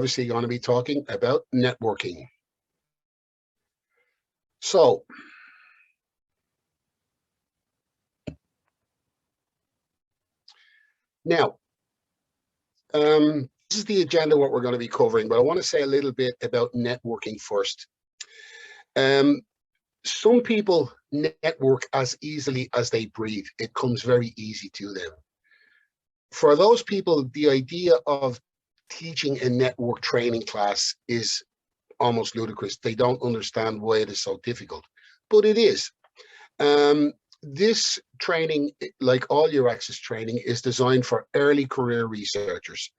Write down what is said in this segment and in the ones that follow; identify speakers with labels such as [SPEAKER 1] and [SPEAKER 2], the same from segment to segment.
[SPEAKER 1] obviously going to be talking about networking. So, now, this is the agenda, what we're going to be covering, but I want to say a little bit about networking first. Some people network as easily as they breathe. It comes very easy to them. For those people, the idea of teaching a network training class is almost ludicrous. They don't understand why it is so difficult, but it is. This training, like all your access training, is designed for early career researchers.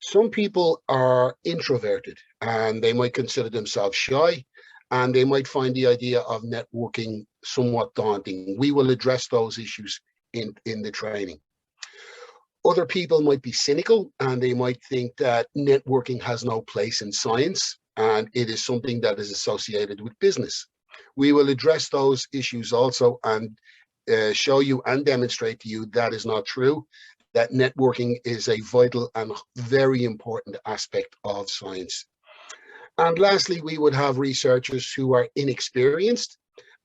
[SPEAKER 1] Some people are introverted and they might consider themselves shy, and they might find the idea of networking somewhat daunting. We will address those issues in the training. Other people might be cynical and they might think that networking has no place in science and it is something that is associated with business. We will address those issues also and show you and demonstrate to you that is not true, that networking is a vital and very important aspect of science. And lastly, we would have researchers who are inexperienced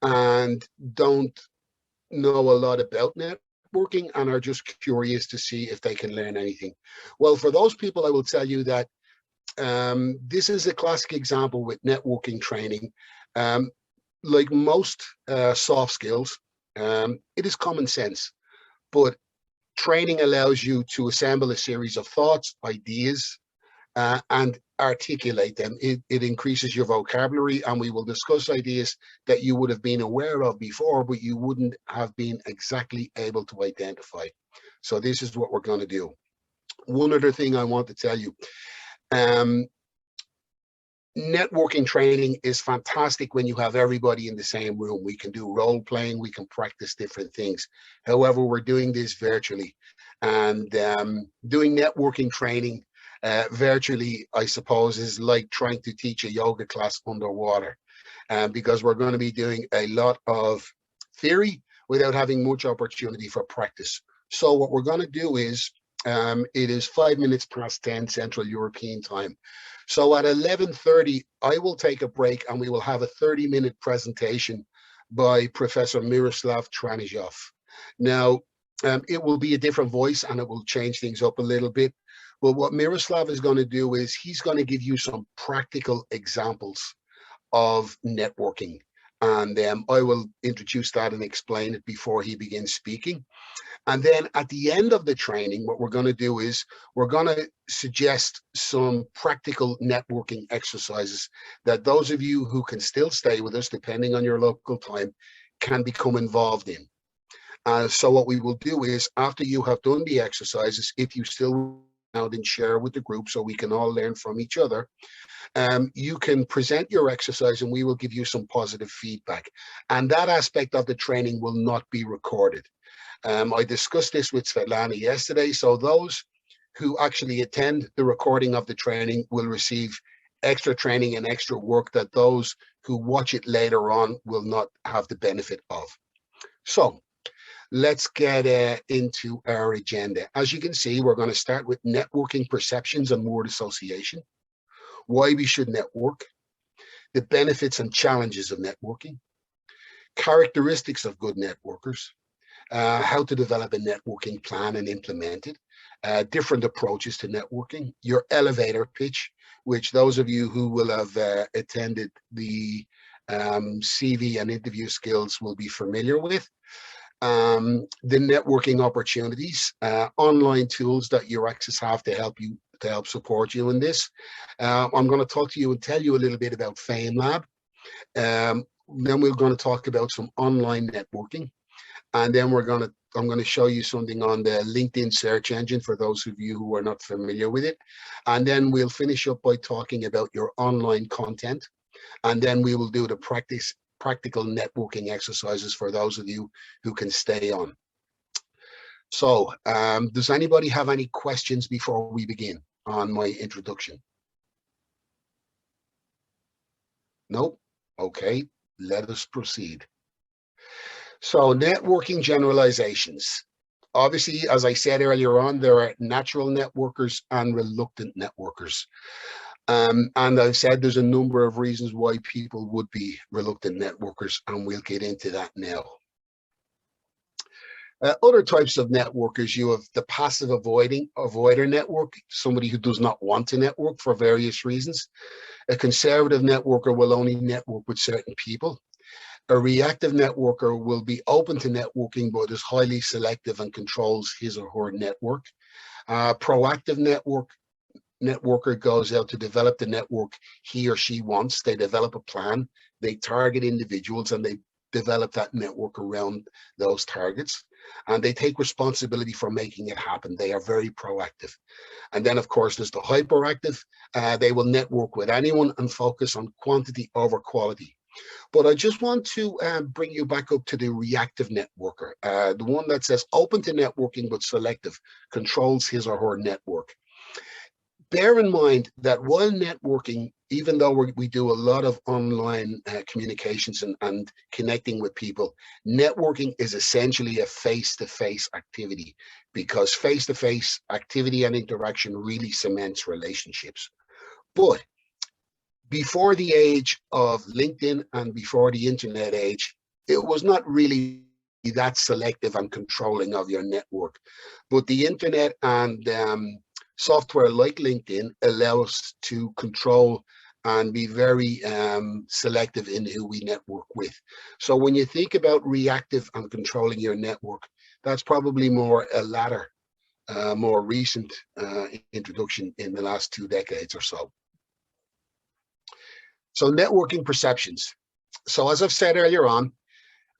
[SPEAKER 1] and don't know a lot about networking and are just curious to see if they can learn anything. Well, for those people, I will tell you that this is a classic example with networking training. Like most soft skills, it is common sense, but training allows you to assemble a series of thoughts, ideas, and articulate them. It increases your vocabulary, and we will discuss ideas that you would have been aware of before, but you wouldn't have been exactly able to identify. So this is what we're going to do. One other thing I want to tell you, networking training is fantastic when you have everybody in the same room. We can do role playing, we can practice different things. However, we're doing this virtually, and doing networking training virtually, I suppose, is like trying to teach a yoga class underwater, because we're going to be doing a lot of theory without having much opportunity for practice. So what we're going to do is, it is 5 minutes past 10 Central European time. So at 11:30, I will take a break and we will have a 30-minute presentation by Professor Miroslav. Now, it will be a different voice and it will change things up a little bit. But what Miroslav is going to do is he's going to give you some practical examples of networking. And I will introduce that and explain it before he begins speaking. And then at the end of the training, what we're going to do is we're going to suggest some practical networking exercises that those of you who can still stay with us, depending on your local time, can become involved in. So what we will do is, after you have done the exercises, if you still out and share with the group so we can all learn from each other, you can present your exercise and we will give you some positive feedback. And that aspect of the training will not be recorded. I discussed this with Svetlana yesterday, so those who actually attend the recording of the training will receive extra training and extra work that those who watch it later on will not have the benefit of. So let's get into our agenda. As you can see, we're going to start with networking perceptions and word association, why we should network, the benefits and challenges of networking, characteristics of good networkers, how to develop a networking plan and implement it, different approaches to networking, your elevator pitch, which those of you who will have attended the CV and interview skills will be familiar with, the networking opportunities, online tools that your access have to help you, to help support you in this. I'm going to talk to you and tell you a little bit about FameLab. Then we're going to talk about some online networking. And then I'm going to show you something on the LinkedIn search engine for those of you who are not familiar with it. And then we'll finish up by talking about your online content. And then we will do the practical networking exercises for those of you who can stay on. So does anybody have any questions before we begin on my introduction? Nope. Okay, let us proceed. So networking generalizations. Obviously, as I said earlier on, there are natural networkers and reluctant networkers. And I've said there's a number of reasons why people would be reluctant networkers, and we'll get into that now. Other types of networkers, you have the passive avoider network, somebody who does not want to network for various reasons. A conservative networker will only network with certain people. A reactive networker will be open to networking, but is highly selective and controls his or her network. Proactive networker goes out to develop the network he or she wants. They develop a plan, they target individuals, and they develop that network around those targets. And they take responsibility for making it happen. They are very proactive. And then, of course, there's the hyperactive. They will network with anyone and focus on quantity over quality. But I just want to bring you back up to the reactive networker, the one that says open to networking but selective, controls his or her network. Bear in mind that while networking, even though we do a lot of online communications and connecting with people, networking is essentially a face-to-face activity, because face-to-face activity and interaction really cements relationships. But before the age of LinkedIn and before the internet age, it was not really that selective and controlling of your network. But the internet and software like LinkedIn allows to control and be very selective in who we network with. So when you think about reactive and controlling your network, that's probably more a latter, more recent introduction in the last 2 decades or so. So networking perceptions. So as I've said earlier on,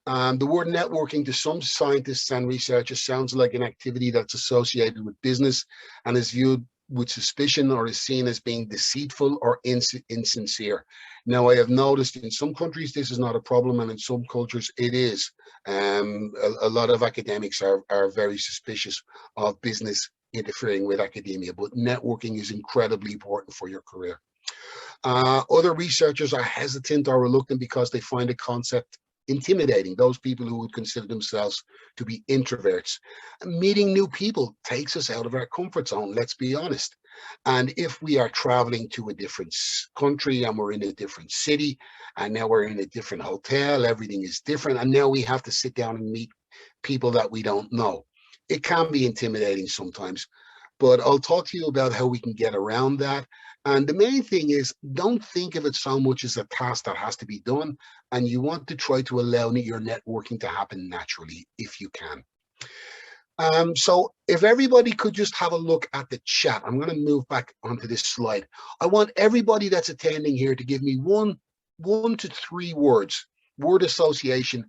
[SPEAKER 1] the word networking to some scientists and researchers sounds like an activity that's associated with business and is viewed with suspicion or is seen as being deceitful or insincere. Now, I have noticed in some countries this is not a problem, and in some cultures it is. A lot of academics are very suspicious of business interfering with academia, but networking is incredibly important for your career. Other researchers are hesitant or reluctant because they find the concept intimidating. Those people who would consider themselves to be introverts. Meeting new people takes us out of our comfort zone, let's be honest. And if we are traveling to a different country and we're in a different city, and now we're in a different hotel, everything is different, and now we have to sit down and meet people that we don't know. It can be intimidating sometimes, but I'll talk to you about how we can get around that. And the main thing is, don't think of it so much as a task that has to be done, and you want to try to allow your networking to happen naturally if you can. So if everybody could just have a look at the chat, I'm going to move back onto this slide. I want everybody that's attending here to give me one to 3 words, word association.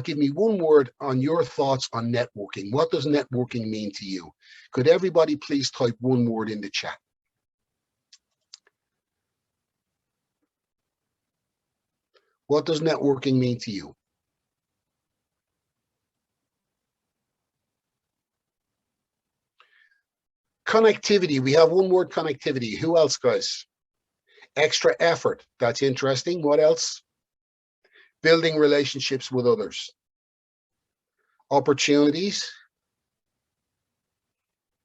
[SPEAKER 1] Give me one word on your thoughts on networking. What does networking mean to you? Could everybody please type one word in the chat? What does networking mean to you? Connectivity. We have one word, connectivity. Who else, guys? Extra effort. That's interesting. What else? Building relationships with others. Opportunities.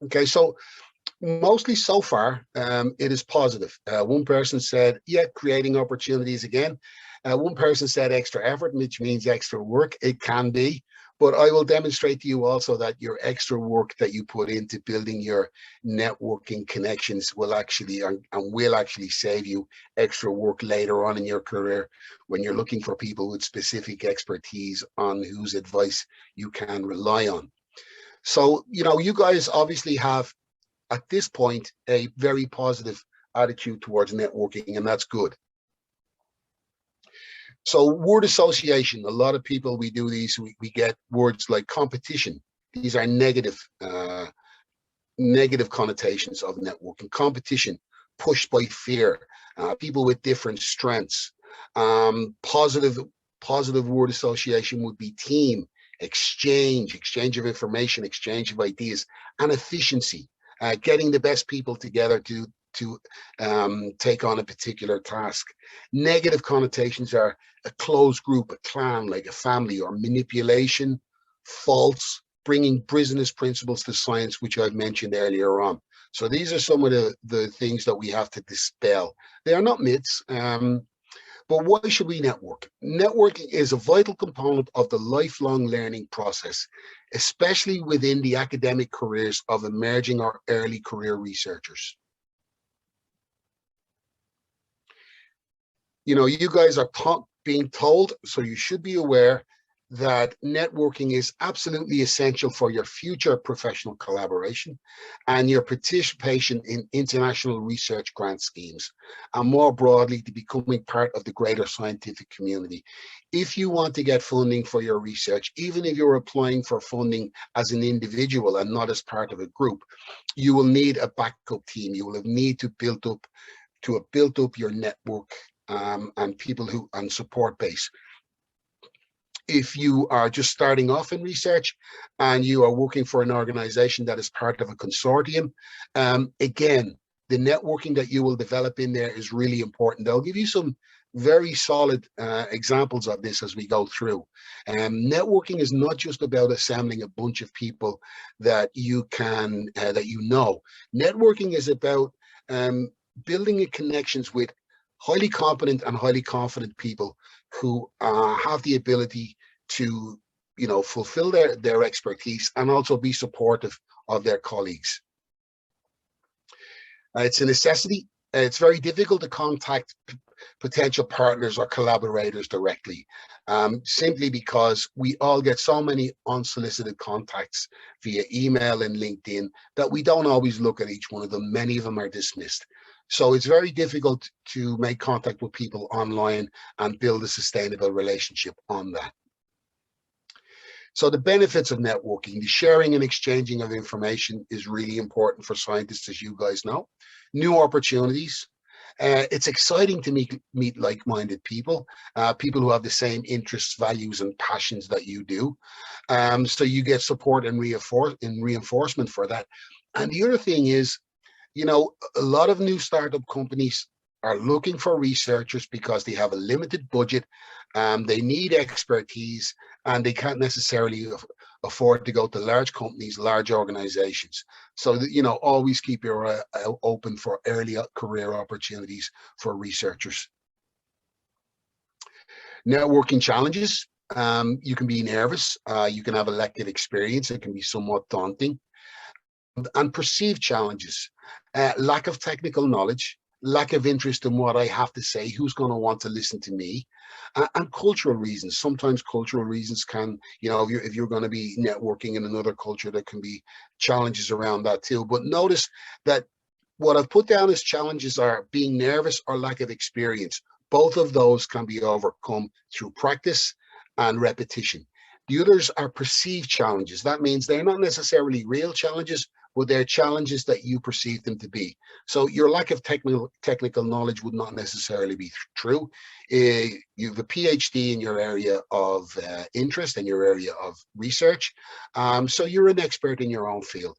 [SPEAKER 1] Okay, so mostly so far, it is positive. One person said, yeah, creating opportunities again. One person said extra effort, which means extra work. It can be, but I will demonstrate to you also that your extra work that you put into building your networking connections will actually and will actually save you extra work later on in your career when you're looking for people with specific expertise on whose advice you can rely on. So, you know, you guys obviously have at this point a very positive attitude towards networking, and that's good. So word association, a lot of people, we do these, we get words like competition. These are negative connotations of networking. Competition, pushed by fear, people with different strengths. Positive word association would be team, exchange of information, exchange of ideas, and efficiency, getting the best people together to take on a particular task. Negative connotations are a closed group, a clan, like a family, or manipulation, false, bringing business principles to science, which I've mentioned earlier on. So these are some of the things that we have to dispel. They are not myths, but why should we network? Networking is a vital component of the lifelong learning process, especially within the academic careers of emerging or early career researchers. You know, you guys are being told, so you should be aware that networking is absolutely essential for your future professional collaboration and your participation in international research grant schemes, and more broadly, to becoming part of the greater scientific community. If you want to get funding for your research, even if you're applying for funding as an individual and not as part of a group, you will need a backup team. You will need to have built up your network and people and support base. If you are just starting off in research and you are working for an organization that is part of a consortium, again, the networking that you will develop in there is really important. I'll give you some very solid examples of this as we go through. Networking is not just about assembling a bunch of people that you can, that you know. Networking is about building connections with highly competent and highly confident people who have the ability to, you know, fulfill their expertise and also be supportive of their colleagues. It's a necessity. It's very difficult to contact potential partners or collaborators directly, simply because we all get so many unsolicited contacts via email and LinkedIn that we don't always look at each one of them. Many of them are dismissed. So it's very difficult to make contact with people online and build a sustainable relationship on that. So the benefits of networking, the sharing and exchanging of information is really important for scientists, as you guys know. New opportunities. It's exciting to meet like-minded people, people who have the same interests, values, and passions that you do. So you get support and reinforcement for that. And the other thing is, you know, a lot of new startup companies are looking for researchers because they have a limited budget, they need expertise, and they can't necessarily afford to go to large companies, large organizations. So, you know, always keep your eye open for early career opportunities for researchers. Networking challenges. You can be nervous. You can have a lack of experience. It can be somewhat daunting. And perceived challenges, lack of technical knowledge, lack of interest in what I have to say, who's going to want to listen to me, and cultural reasons. Sometimes cultural reasons can, you know, if you're going to be networking in another culture, there can be challenges around that too. But notice that what I've put down as challenges are being nervous or lack of experience. Both of those can be overcome through practice and repetition. The others are perceived challenges. That means they're not necessarily real challenges, but they're challenges that you perceive them to be. So your lack of technical knowledge would not necessarily be true. You have a PhD in your area of interest, in your area of research. So you're an expert in your own field.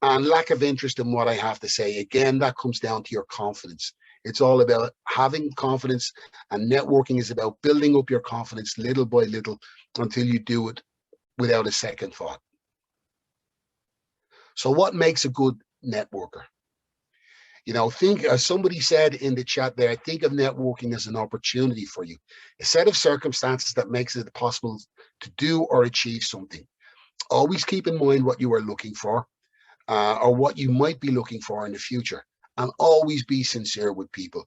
[SPEAKER 1] And lack of interest in what I have to say, again, that comes down to your confidence. It's all about having confidence, and networking is about building up your confidence little by little until you do it without a second thought. So what makes a good networker? You know, think, as somebody said in the chat there, think of networking as an opportunity for you, a set of circumstances that makes it possible to do or achieve something. Always keep in mind what you are looking for, or what you might be looking for in the future. And always be sincere with people.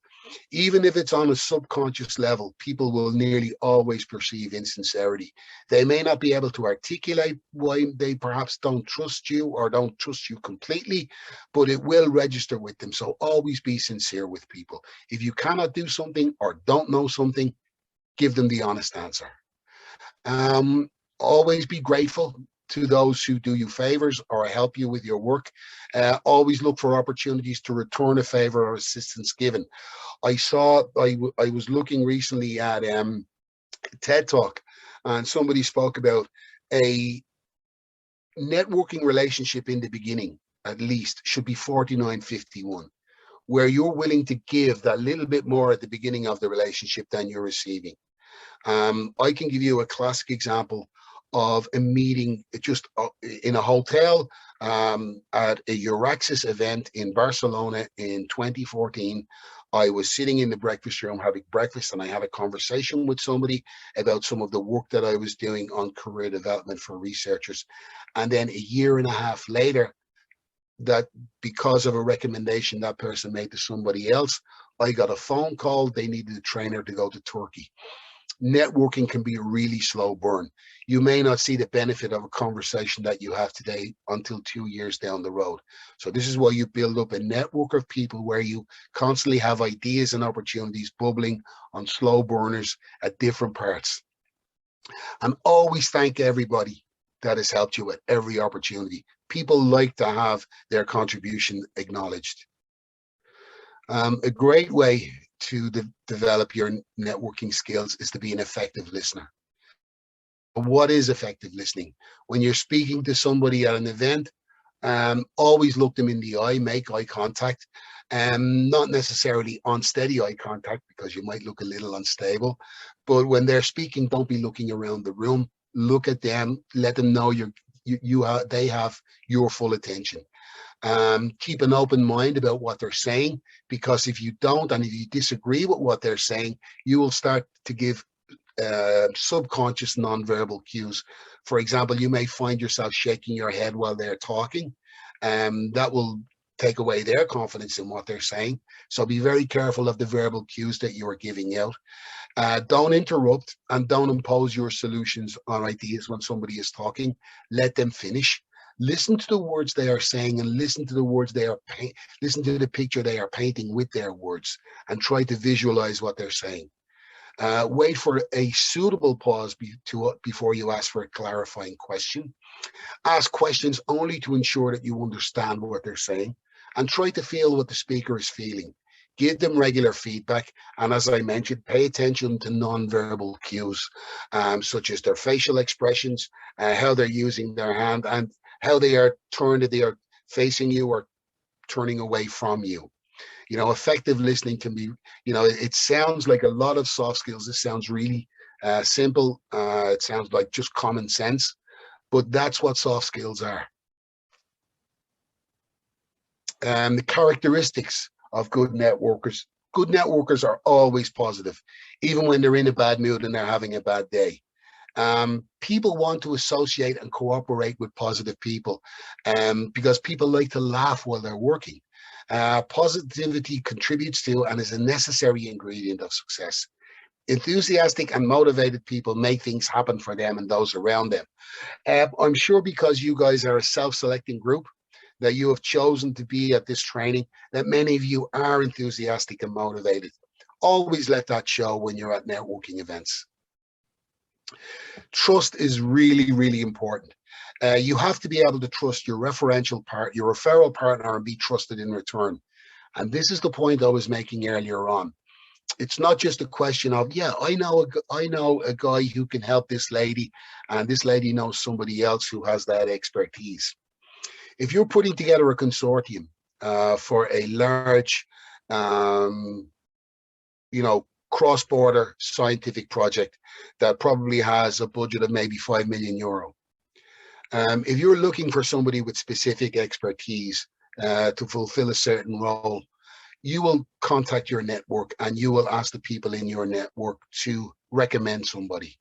[SPEAKER 1] Even if it's on a subconscious level, people will nearly always perceive insincerity. They may not be able to articulate why they perhaps don't trust you or don't trust you completely, but it will register with them. So always be sincere with people. If you cannot do something or don't know something, give them the honest answer. Always be grateful to those who do you favors or help you with your work. Always look for opportunities to return a favor or assistance given. I was looking recently at TED Talk, and somebody spoke about a networking relationship in the beginning, at least, should be 49-51, where you're willing to give that little bit more at the beginning of the relationship than you're receiving. I can give you a classic example of a meeting just in a hotel at a Euraxis event in Barcelona in 2014. I was sitting in the breakfast room having breakfast, and I had a conversation with somebody about some of the work that I was doing on career development for researchers. And then a year and a half later, that because of a recommendation that person made to somebody else, I got a phone call. They needed a trainer to go to Turkey. Networking can be a really slow burn. You may not see the benefit of a conversation that you have today until 2 years down the road. So this is why you build up a network of people where you constantly have ideas and opportunities bubbling on slow burners at different parts. And always thank everybody that has helped you at every opportunity. People like to have their contribution acknowledged. A great way to develop your networking skills is to be an effective listener. What is effective listening? When you're speaking to somebody at an event, always look them in the eye, make eye contact, not necessarily unsteady eye contact because you might look a little unstable, but when they're speaking, don't be looking around the room. Look at them, let them know they have your full attention. Keep an open mind about what they're saying, because if you don't, and if you disagree with what they're saying, you will start to give subconscious nonverbal cues. For example, you may find yourself shaking your head while they're talking. That will take away their confidence in what they're saying. So be very careful of the verbal cues that you are giving out. Don't interrupt and don't impose your solutions or ideas when somebody is talking. Let them finish. Listen to the words they are saying, and listen to the words they are listen to the picture they are painting with their words, and try to visualize what they're saying. Wait for a suitable pause before you ask for a clarifying question. Ask questions only to ensure that you understand what they're saying, and try to feel what the speaker is feeling. Give them regular feedback, and as I mentioned, pay attention to non-verbal cues, such as their facial expressions, how they're using their hand, and how they are facing you or turning away from you. Effective listening can be, it sounds like a lot of soft skills. It sounds really simple. It sounds like just common sense, but that's what soft skills are. The characteristics of good networkers. Good networkers are always positive, even when they're in a bad mood and they're having a bad day. People want to associate and cooperate with positive people because people like to laugh while they're working. Positivity contributes to and is a necessary ingredient of success. Enthusiastic and motivated people make things happen for them and those around them. I'm sure because you guys are a self-selecting group that you have chosen to be at this training, that many of you are enthusiastic and motivated. Always let that show when you're at networking events. Trust is really, really important. You have to be able to trust your referral partner, and be trusted in return. And this is the point I was making earlier on. It's not just a question of, yeah, I know a guy who can help this lady, and this lady knows somebody else who has that expertise. If you're putting together a consortium for a large, cross-border scientific project that probably has a budget of maybe €5 million. If you're looking for somebody with specific expertise to fulfill a certain role, you will contact your network and you will ask the people in your network to recommend somebody.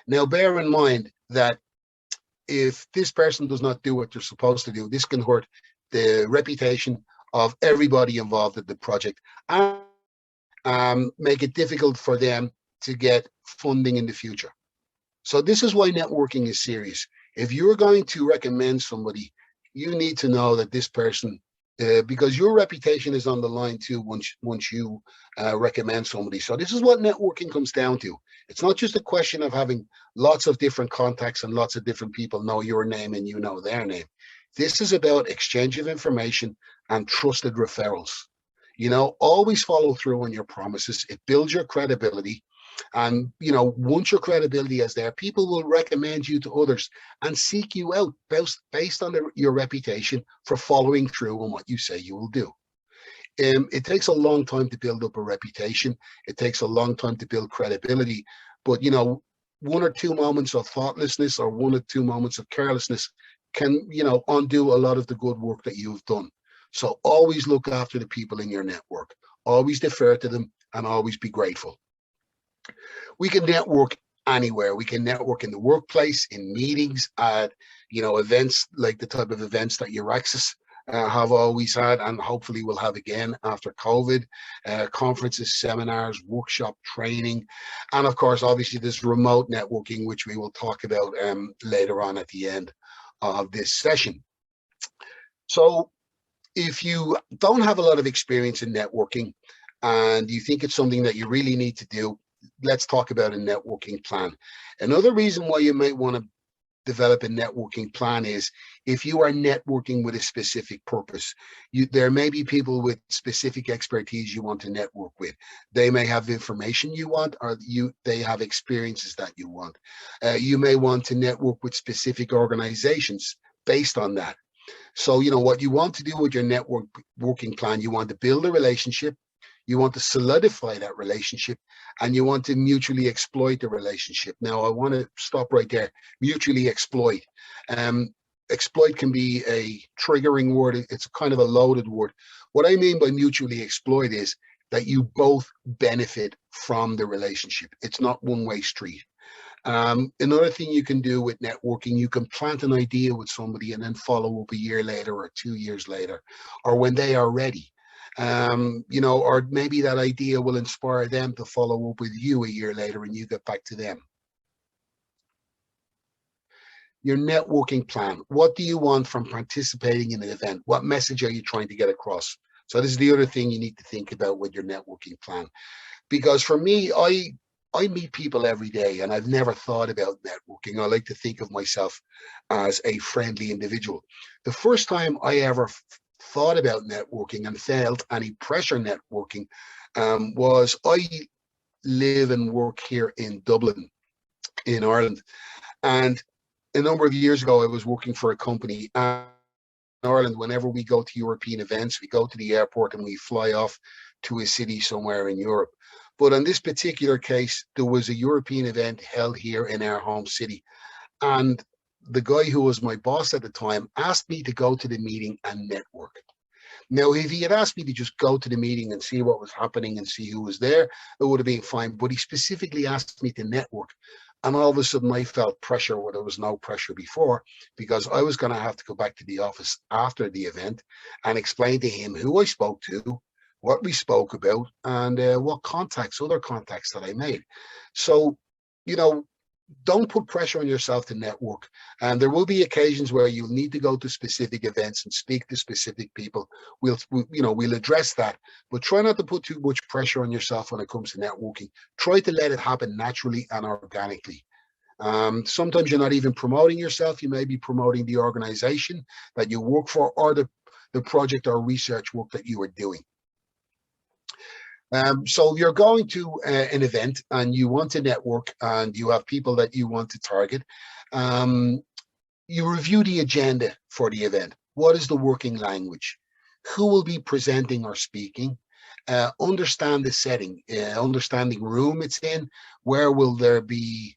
[SPEAKER 1] Now, bear in mind that if this person does not do what they're supposed to do, this can hurt the reputation of everybody involved in the project and make it difficult for them to get funding in the future. So this is why networking is serious. If you're going to recommend somebody, you need to know that this person, because your reputation is on the line too once you recommend somebody. So this is what networking comes down to. It's not just a question of having lots of different contacts and lots of different people know your name and you know their name. This is about exchange of information and trusted referrals. Always follow through on your promises. It builds your credibility. And, once your credibility is there, people will recommend you to others and seek you out based on your reputation for following through on what you say you will do. It takes a long time to build up a reputation. It takes a long time to build credibility. But, one or two moments of thoughtlessness or one or two moments of carelessness can, undo a lot of the good work that you've done. So always look after the people in your network, always defer to them, and always be grateful. We can network anywhere. We can network in the workplace, in meetings, at, events like the type of events that Euraxis have always had, and hopefully will have again after COVID, conferences, seminars, workshop training, and of course, obviously, there's remote networking, which we will talk about later on at the end of this session. So if you don't have a lot of experience in networking and you think it's something that you really need to do, let's talk about a networking plan. Another reason why you might want to develop a networking plan is if you are networking with a specific purpose. There may be people with specific expertise you want to network with. They may have information you want, or they have experiences that you want. You may want to network with specific organizations based on that. So, what you want to do with your networking plan, you want to build a relationship, you want to solidify that relationship, and you want to mutually exploit the relationship. Now, I want to stop right there. Mutually exploit. Exploit can be a triggering word. It's kind of a loaded word. What I mean by mutually exploit is that you both benefit from the relationship. It's not one-way street. Another thing you can do with networking, you can plant an idea with somebody and then follow up a year later or 2 years later, or when they are ready. Or maybe that idea will inspire them to follow up with you a year later and you get back to them. Your networking plan. What do you want from participating in an event? What message are you trying to get across? So this is the other thing you need to think about with your networking plan. Because for me, I meet people every day and I've never thought about networking. I like to think of myself as a friendly individual. The first time I ever thought about networking and felt any pressure networking was I live and work here in Dublin, in Ireland. And a number of years ago, I was working for a company in Ireland. Whenever we go to European events, we go to the airport and we fly off to a city somewhere in Europe. But in this particular case, there was a European event held here in our home city. And the guy who was my boss at the time asked me to go to the meeting and network. Now, if he had asked me to just go to the meeting and see what was happening and see who was there, it would have been fine. But he specifically asked me to network. And all of a sudden, I felt pressure where there was no pressure before, because I was going to have to go back to the office after the event and explain to him who I spoke to, what we spoke about, and what other contacts that I made. So, don't put pressure on yourself to network. And there will be occasions where you'll need to go to specific events and speak to specific people. We'll address that, but try not to put too much pressure on yourself when it comes to networking. Try to let it happen naturally and organically. Sometimes you're not even promoting yourself. You may be promoting the organization that you work for, or the project or research work that you are doing. So you're going to an event and you want to network and you have people that you want to target. You review the agenda for the event. What is the working language? Who will be presenting or speaking? Understand the setting, understanding room it's in. Where will there be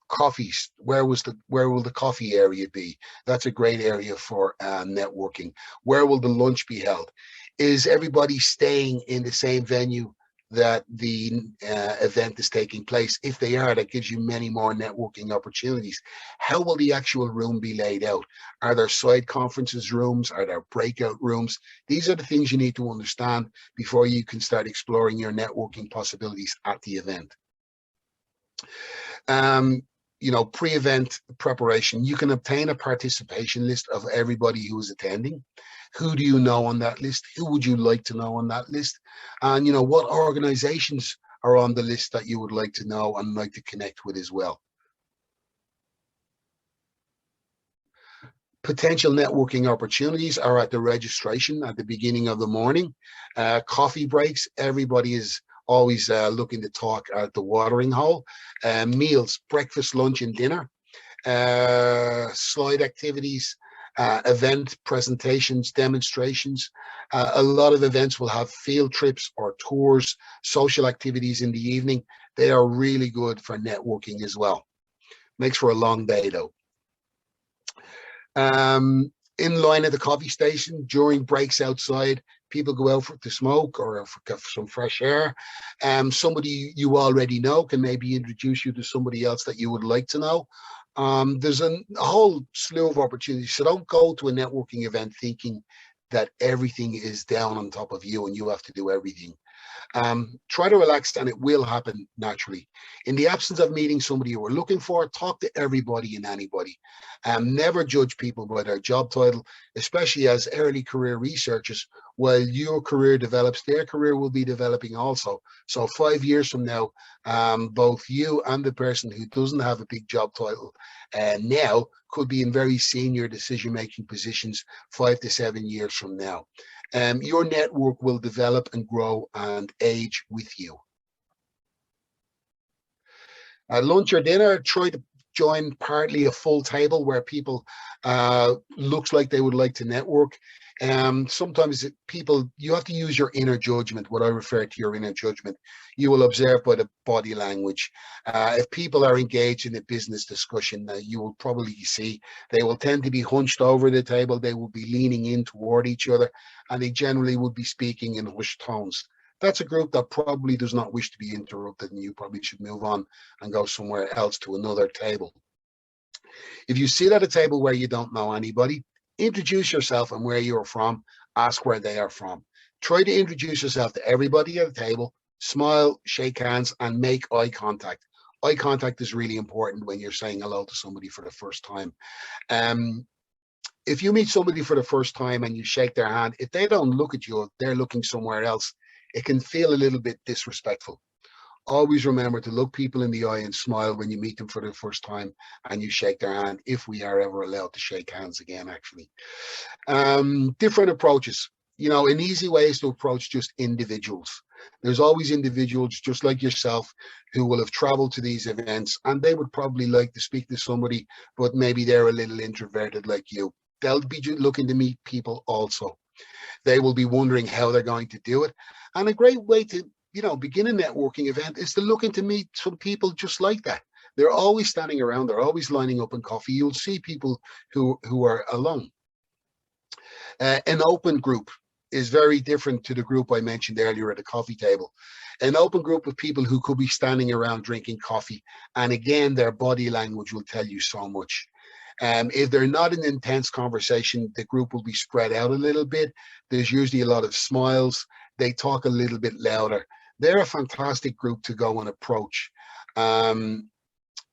[SPEAKER 1] coffees? Where will the coffee area be? That's a great area for networking. Where will the lunch be held? Is everybody staying in the same venue that the event is taking place? If they are, that gives you many more networking opportunities. How will the actual room be laid out? Are there side conferences rooms? Are there breakout rooms? These are the things you need to understand before you can start exploring your networking possibilities at the event. Pre-event preparation, you can obtain a participation list of everybody who is attending. Who do you know on that list? Who would you like to know on that list? And, what organizations are on the list that you would like to know and like to connect with as well? Potential networking opportunities are at the registration at the beginning of the morning. Coffee breaks, everybody is always looking to talk at the watering hole. Meals, breakfast, lunch, and dinner. Slide activities, event presentations, demonstrations. A lot of events will have field trips or tours, social activities in the evening. They are really good for networking as well. Makes for a long day though. In line at the coffee station, during breaks outside, people go out to smoke or for some fresh air. Somebody you already know can maybe introduce you to somebody else that you would like to know. There's a whole slew of opportunities. So don't go to a networking event thinking that everything is down on top of you and you have to do everything. Try to relax and it will happen naturally. In the absence of meeting somebody you were looking for, talk to everybody and anybody. Never judge people by their job title, especially as early career researchers. While your career develops, their career will be developing also. So 5 years from now, both you and the person who doesn't have a big job title now could be in very senior decision-making positions 5 to 7 years from now. Your network will develop and grow and age with you. At lunch or dinner, try to join partly a full table where people looks like they would like to network. Sometimes people, you have to use your inner judgment, what I refer to your inner judgment. You will observe by the body language. If people are engaged in a business discussion, you will probably see they will tend to be hunched over the table. They will be leaning in toward each other, and they generally would be speaking in hushed tones. That's a group that probably does not wish to be interrupted, and you probably should move on and go somewhere else to another table. If you sit at a table where you don't know anybody, introduce yourself and where you're from, ask where they are from. Try to introduce yourself to everybody at the table, smile, shake hands, and make eye contact. Eye contact is really important when you're saying hello to somebody for the first time. If you meet somebody for the first time and you shake their hand, if they don't look at you, if they're looking somewhere else, it can feel a little bit disrespectful. Always remember to look people in the eye and smile when you meet them for the first time and you shake their hand, if we are ever allowed to shake hands again, actually. Different approaches. You know, an easy way is to approach just individuals. There's always individuals just like yourself who will have traveled to these events and they would probably like to speak to somebody, but maybe they're a little introverted like you. They'll be looking to meet people also. They will be wondering how they're going to do it. And a great way to, you know, begin a networking event is to look into meet some people just like that. They're always standing around. They're always lining up in coffee. You'll see people who are alone. An open group is very different to the group I mentioned earlier at the coffee table. An open group of people who could be standing around drinking coffee. And again, their body language will tell you so much. If they're not in intense conversation, the group will be spread out a little bit. There's usually a lot of smiles. They talk a little bit louder. They're a fantastic group to go and approach.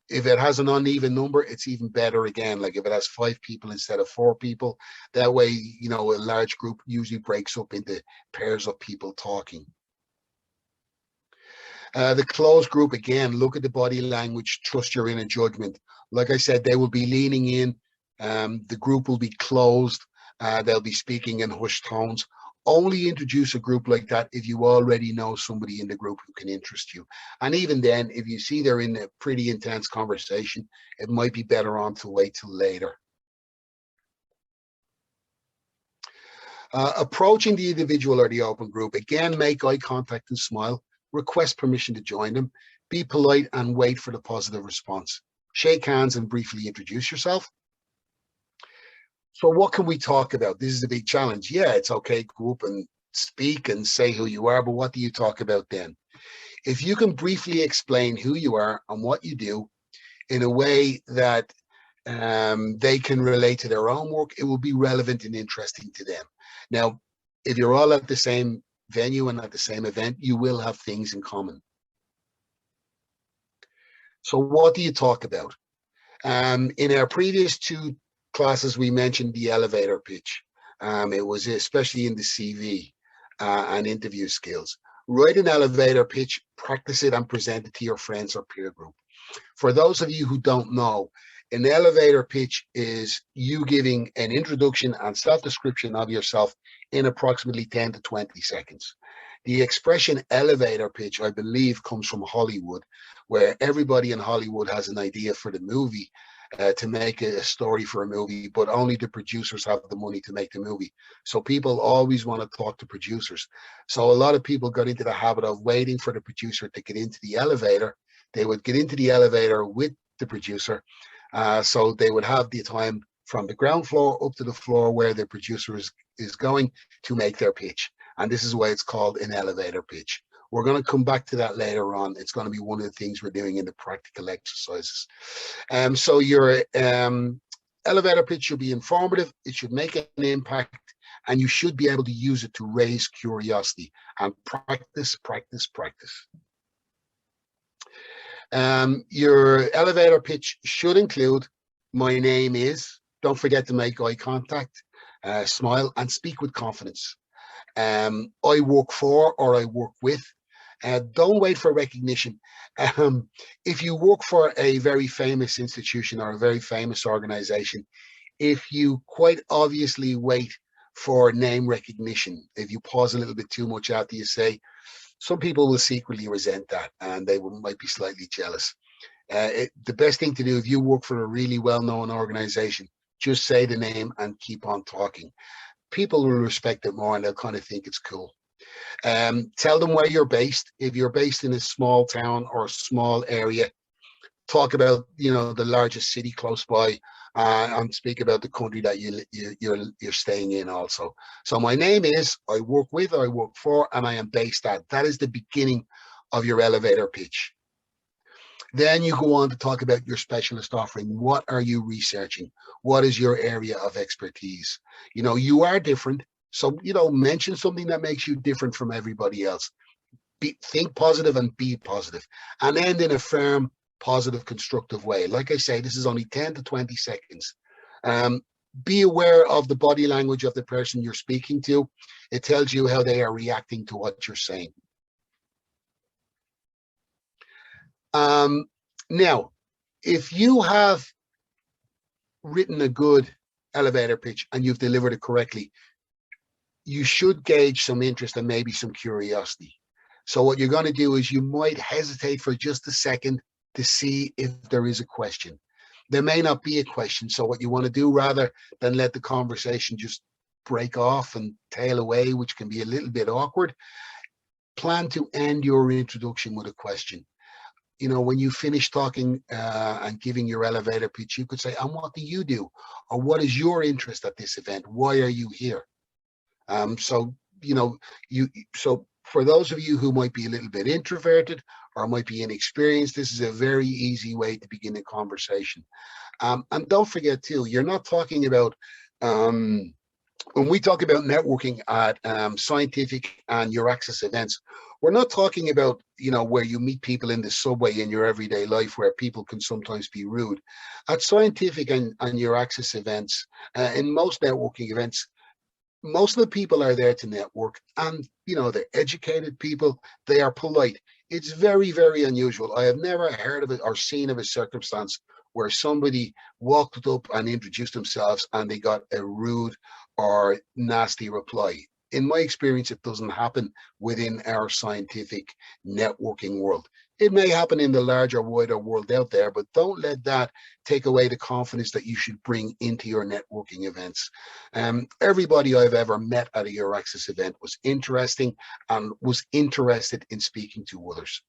[SPEAKER 1] If it has an uneven number, it's even better again. Like if it has 5 people instead of 4 people, that way, you know, a large group usually breaks up into pairs of people talking. The closed group, again, look at the body language, trust your inner judgment. Like I said, they will be leaning in. The group will be closed. They'll be speaking in hushed tones. Only introduce a group like that if you already know somebody in the group who can interest you. And even then, if you see they're in a pretty intense conversation, it might be better on to wait till later. Approaching the individual or the open group, again, make eye contact and smile. Request permission to join them. Be polite and wait for the positive response. Shake hands and briefly introduce yourself. So what can we talk about? This is a big challenge. Yeah, it's okay, go up and speak and say who you are, but what do you talk about then? If you can briefly explain who you are and what you do in a way that they can relate to their own work, it will be relevant and interesting to them. Now, if you're all at the same venue and at the same event, you will have things in common. So what do you talk about? In our previous 2 classes, we mentioned the elevator pitch. It was especially in the CV and interview skills. Write an elevator pitch, practice it and present it to your friends or peer group. For those of you who don't know, an elevator pitch is you giving an introduction and self-description of yourself in approximately 10 to 20 seconds. The expression elevator pitch, I believe, comes from Hollywood, where everybody in Hollywood has an idea for the movie. to make a story for a movie, but only the producers have the money to make the movie. So people always want to talk to producers. So a lot of people got into the habit of waiting for the producer to get into the elevator. They would get into the elevator with the producer. So they would have the time from the ground floor up to the floor where the producer is going to make their pitch. And this is why it's called an elevator pitch. We're going to come back to that later on. It's going to be one of the things we're doing in the practical exercises. So your elevator pitch should be informative. It should make an impact, and you should be able to use it to raise curiosity and practice, practice, practice. Your elevator pitch should include, my name is, don't forget to make eye contact, smile, and speak with confidence. I work for or I work with. Don't wait for recognition. If you work for a very famous institution or a very famous organization, if you quite obviously wait for name recognition, if you pause a little bit too much after you say, some people will secretly resent that and they might be slightly jealous. The best thing to do if you work for a really well-known organization, just say the name and keep on talking. People will respect it more and they'll kind of think it's cool. Tell them where you're based. If you're based in a small town or a small area, talk about, the largest city close by, and speak about the country that you're staying in also. So my name is, I work with, I work for, and I am based at. That is the beginning of your elevator pitch. Then you go on to talk about your specialist offering. What are you researching? What is your area of expertise? You are different. So, mention something that makes you different from everybody else. Think positive and be positive, and end in a firm, positive, constructive way. Like I say, this is only 10 to 20 seconds. Be aware of the body language of the person you're speaking to. It tells you how they are reacting to what you're saying. Now, if you have written a good elevator pitch and you've delivered it correctly, you should gauge some interest and maybe some curiosity. So what you're going to do is you might hesitate for just a second to see if there is a question. There may not be a question. So what you want to do, rather than let the conversation just break off and tail away, which can be a little bit awkward, plan to end your introduction with a question. When you finish talking and giving your elevator pitch, you could say, and what do you do? Or what is your interest at this event? Why are you here? So for those of you who might be a little bit introverted or might be inexperienced, this is a very easy way to begin a conversation. And don't forget too, you're not talking about, when we talk about networking at scientific and your access events, we're not talking about, where you meet people in the subway in your everyday life where people can sometimes be rude. At scientific and your access events, in most networking events, most of the people are there to network, and they're educated people. They are polite. It's very, very unusual. I have never heard of it or seen of a circumstance where somebody walked up and introduced themselves and they got a rude or nasty reply. In my experience, it doesn't happen within our scientific networking world. It may happen in the larger, wider world out there, but don't let that take away the confidence that you should bring into your networking events. Everybody I've ever met at a Your Access event was interesting and was interested in speaking to others.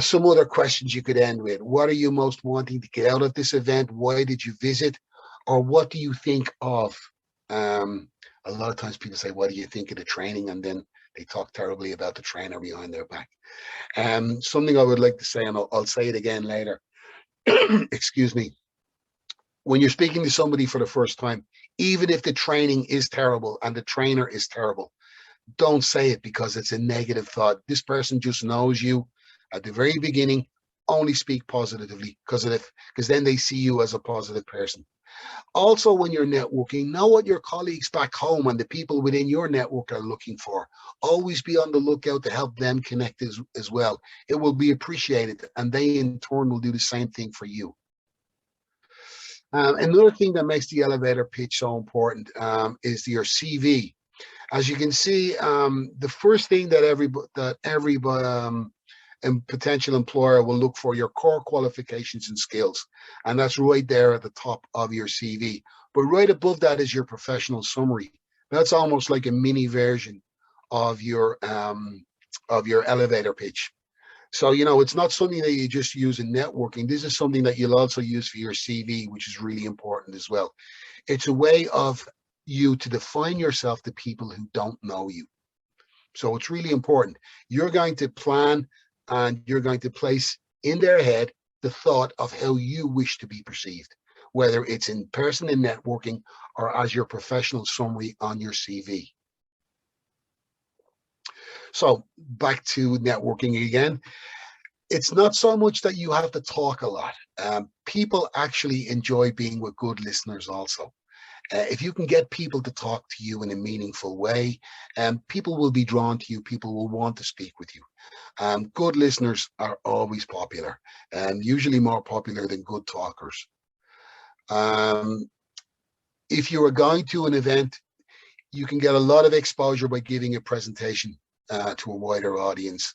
[SPEAKER 1] Some other questions you could end with. What are you most wanting to get out of this event? Why did you visit? Or what do you think of? A lot of times people say, what do you think of the training? And then they talk terribly about the trainer behind their back. Something I would like to say, and I'll say it again later. Excuse me. When you're speaking to somebody for the first time, even if the training is terrible and the trainer is terrible, don't say it because it's a negative thought. This person just knows you. At the very beginning, only speak positively because then they see you as a positive person. Also, when you're networking, know what your colleagues back home and the people within your network are looking for. Always be on the lookout to help them connect as well. It will be appreciated, and they in turn will do the same thing for you. Another thing that makes the elevator pitch so important is your CV. As you can see, the first thing that potential employer will look for your core qualifications and skills. And that's right there at the top of your CV. But right above that is your professional summary. That's almost like a mini version of your elevator pitch. So, it's not something that you just use in networking. This is something that you'll also use for your CV, which is really important as well. It's a way of you to define yourself to people who don't know you. So it's really important. You're going to plan and you're going to place in their head the thought of how you wish to be perceived, whether it's in person in networking or as your professional summary on your CV. So back to networking again. It's not so much that you have to talk a lot. People actually enjoy being with good listeners also. If you can get people to talk to you in a meaningful way, people will be drawn to you. People will want to speak with you. Good listeners are always popular, usually more popular than good talkers. If you are going to an event, you can get a lot of exposure by giving a presentation to a wider audience.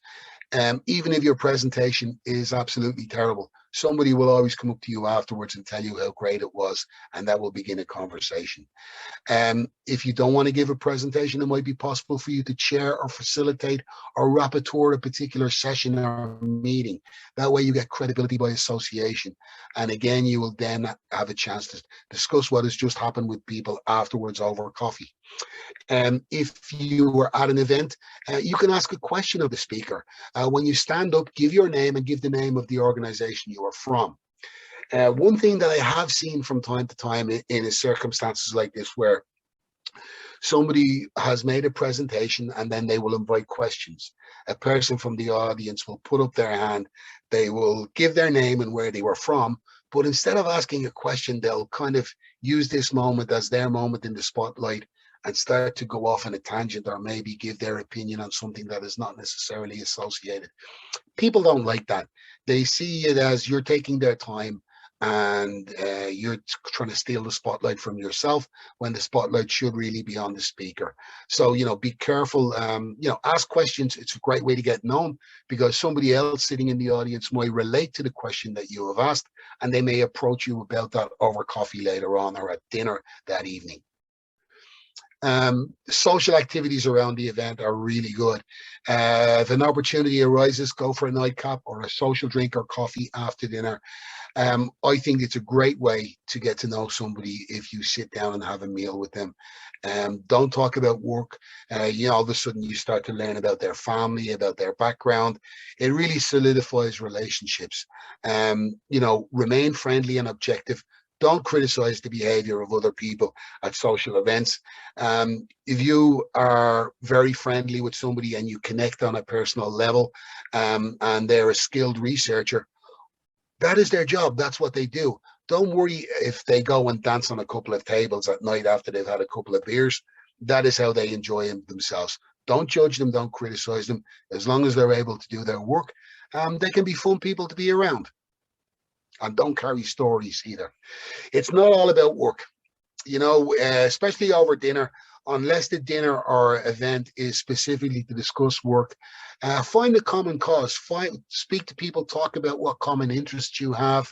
[SPEAKER 1] Even if your presentation is absolutely terrible, somebody will always come up to you afterwards and tell you how great it was, and that will begin a conversation. If you don't want to give a presentation, it might be possible for you to chair or facilitate or rapporteur a particular session or meeting. That way you get credibility by association. And again, you will then have a chance to discuss what has just happened with people afterwards over coffee. If you were at an event, you can ask a question of the speaker. When you stand up, give your name and give the name of the organization you are from. One thing that I have seen from time to time in circumstances like this, where somebody has made a presentation and then they will invite questions. A person from the audience will put up their hand, they will give their name and where they were from, but instead of asking a question, they'll kind of use this moment as their moment in the spotlight and start to go off on a tangent or maybe give their opinion on something that is not necessarily associated. People don't like that. They see it as you're taking their time and you're trying to steal the spotlight from yourself when the spotlight should really be on the speaker. So, be careful, ask questions. It's a great way to get known because somebody else sitting in the audience might relate to the question that you have asked, and they may approach you about that over coffee later on or at dinner that evening. Social activities around the event are really good. If an opportunity arises, go for a nightcap or a social drink or coffee after dinner. I think it's a great way to get to know somebody if you sit down and have a meal with them. Don't talk about work. All of a sudden you start to learn about their family, about their background. It really solidifies relationships. Remain friendly and objective. Don't criticize the behavior of other people at social events. If you are very friendly with somebody and you connect on a personal level, and they're a skilled researcher, that is their job. That's what they do. Don't worry if they go and dance on a couple of tables at night after they've had a couple of beers. That is how they enjoy themselves. Don't judge them. Don't criticize them. As long as they're able to do their work, they can be fun people to be around. And don't carry stories either. It's not all about work, especially over dinner, unless the dinner or event is specifically to discuss work. Find a common cause, speak to people, talk about what common interests you have.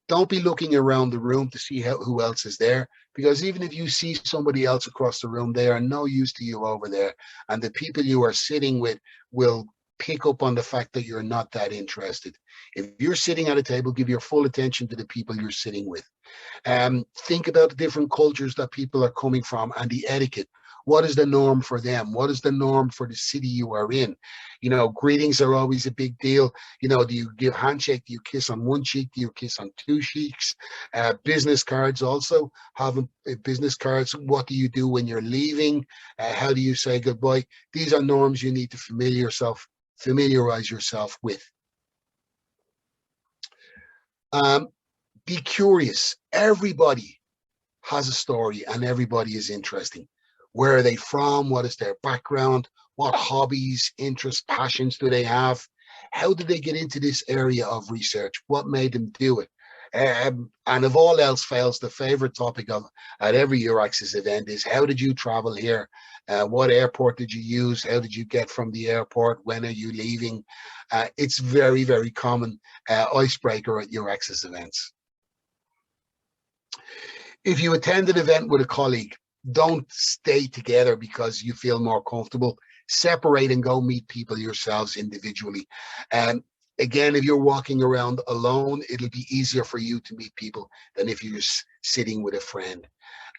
[SPEAKER 1] Don't be looking around the room to see who else is there, because even if you see somebody else across the room, they are no use to you over there. And the people you are sitting with will pick up on the fact that you're not that interested. If you're sitting at a table, give your full attention to the people you're sitting with. Think about the different cultures that people are coming from and the etiquette. What is the norm for them? What is the norm for the city you are in? Greetings are always a big deal. Do you give handshake? Do you kiss on one cheek? Do you kiss on two cheeks? Business cards also. Having business cards. What do you do when you're leaving? How do you say goodbye? These are norms you need to familiarize yourself with. Be curious. Everybody has a story and everybody is interesting. Where are they from? What is their background? What hobbies, interests, passions do they have? How did they get into this area of research? What made them do it? And if all else fails, the favorite topic of at every Euraxis event is, how did you travel here? What airport did you use? How did you get from the airport? When are you leaving? It's very, very common icebreaker at Euraxis events. If you attend an event with a colleague, don't stay together because you feel more comfortable. Separate and go meet people yourselves individually. And again, if you're walking around alone, it'll be easier for you to meet people than if you're sitting with a friend.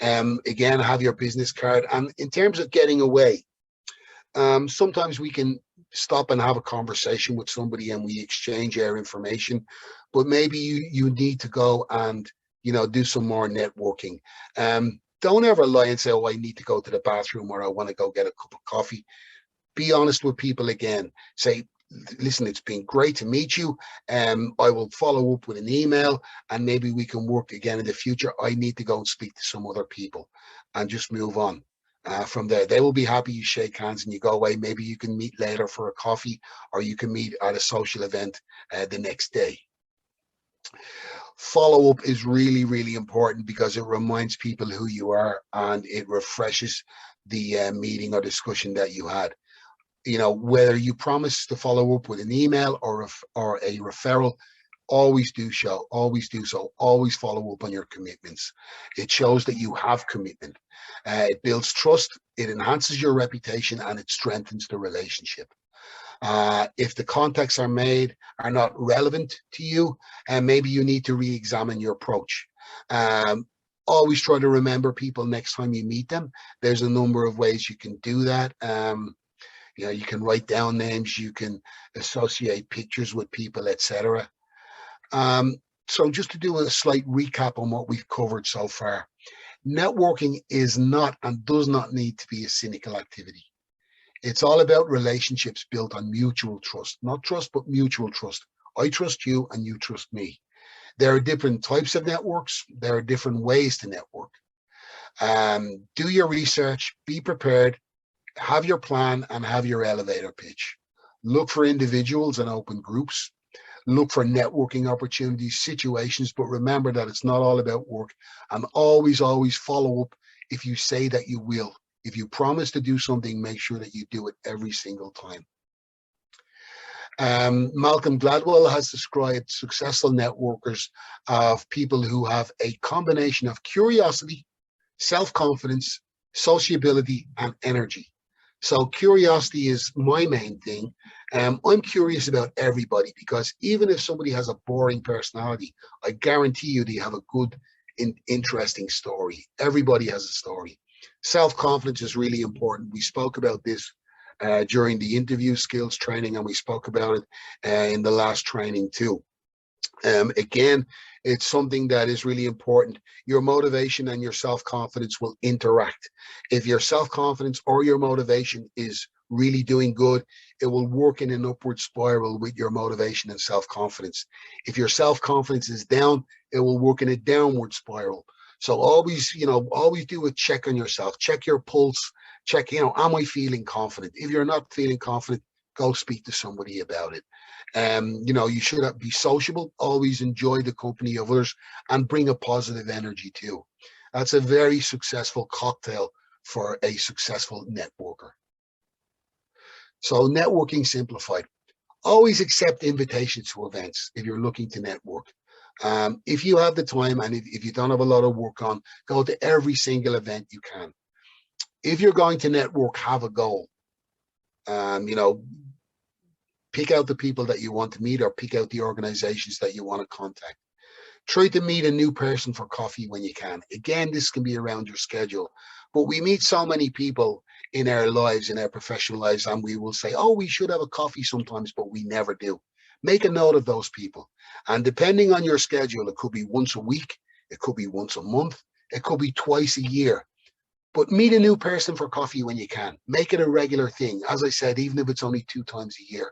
[SPEAKER 1] Again, have your business card. And in terms of getting away, sometimes we can stop and have a conversation with somebody and we exchange our information, but maybe you need to go and do some more networking. Don't ever lie and say, oh, I need to go to the bathroom, or I want to go get a cup of coffee. Be honest with people again. Say, listen, it's been great to meet you. I will follow up with an email, and maybe we can work again in the future. I need to go and speak to some other people, and just move on. From there, they will be happy. You shake hands and you go away. Maybe you can meet later for a coffee, or you can meet at a social event the next day. Follow-up is really, really important because it reminds people who you are, and it refreshes the meeting or discussion that you had. Whether you promise to follow up with an email or a referral, always do so. Always follow up on your commitments. It shows that you have commitment. It builds trust, it enhances your reputation, and it strengthens the relationship. If the contacts are not relevant to you, and maybe you need to re-examine your approach. Always try to remember people next time you meet them. There's a number of ways you can do that. You can write down names, you can associate pictures with people, etc. So just to do a slight recap on what we've covered so far, networking is not and does not need to be a cynical activity. It's all about relationships built on mutual trust, not trust, but mutual trust. I trust you and you trust me. There are different types of networks. There are different ways to network. Do your research, be prepared, have your plan, and have your elevator pitch. Look for individuals and open groups. Look for networking opportunities, situations, but remember that it's not all about work. And always, always follow up if you say that you will. If you promise to do something, make sure that you do it every single time. Malcolm Gladwell has described successful networkers of people who have a combination of curiosity, self-confidence, sociability, and energy. So curiosity is my main thing. I'm curious about everybody, because even if somebody has a boring personality, I guarantee you they have a good, interesting story. Everybody has a story. Self-confidence is really important. We spoke about this during the interview skills training, and we spoke about it in the last training too. Again, it's something that is really important. Your motivation and your self-confidence will interact. If your self-confidence or your motivation is really doing good, it will work in an upward spiral with your motivation and self-confidence. If your self-confidence is down, it will work in a downward spiral. So always do a check on yourself, check your pulse, check, am I feeling confident? If you're not feeling confident, go speak to somebody about it. You should be sociable, always enjoy the company of others, and bring a positive energy too. That's a very successful cocktail for a successful networker. So networking simplified. Always accept invitations to events if you're looking to network. If you have the time, and if you don't have a lot of work on, go to every single event you can. If you're going to network, have a goal. Pick out the people that you want to meet, or pick out the organizations that you want to contact. Try to meet a new person for coffee when you can. Again, this can be around your schedule, but we meet so many people in our lives, in our professional lives, and we will say, oh, we should have a coffee sometimes, but we never do. Make a note of those people. And depending on your schedule, it could be once a week, it could be once a month, it could be twice a year. But meet a new person for coffee when you can. Make it a regular thing. As I said, even if it's only 2 times a year.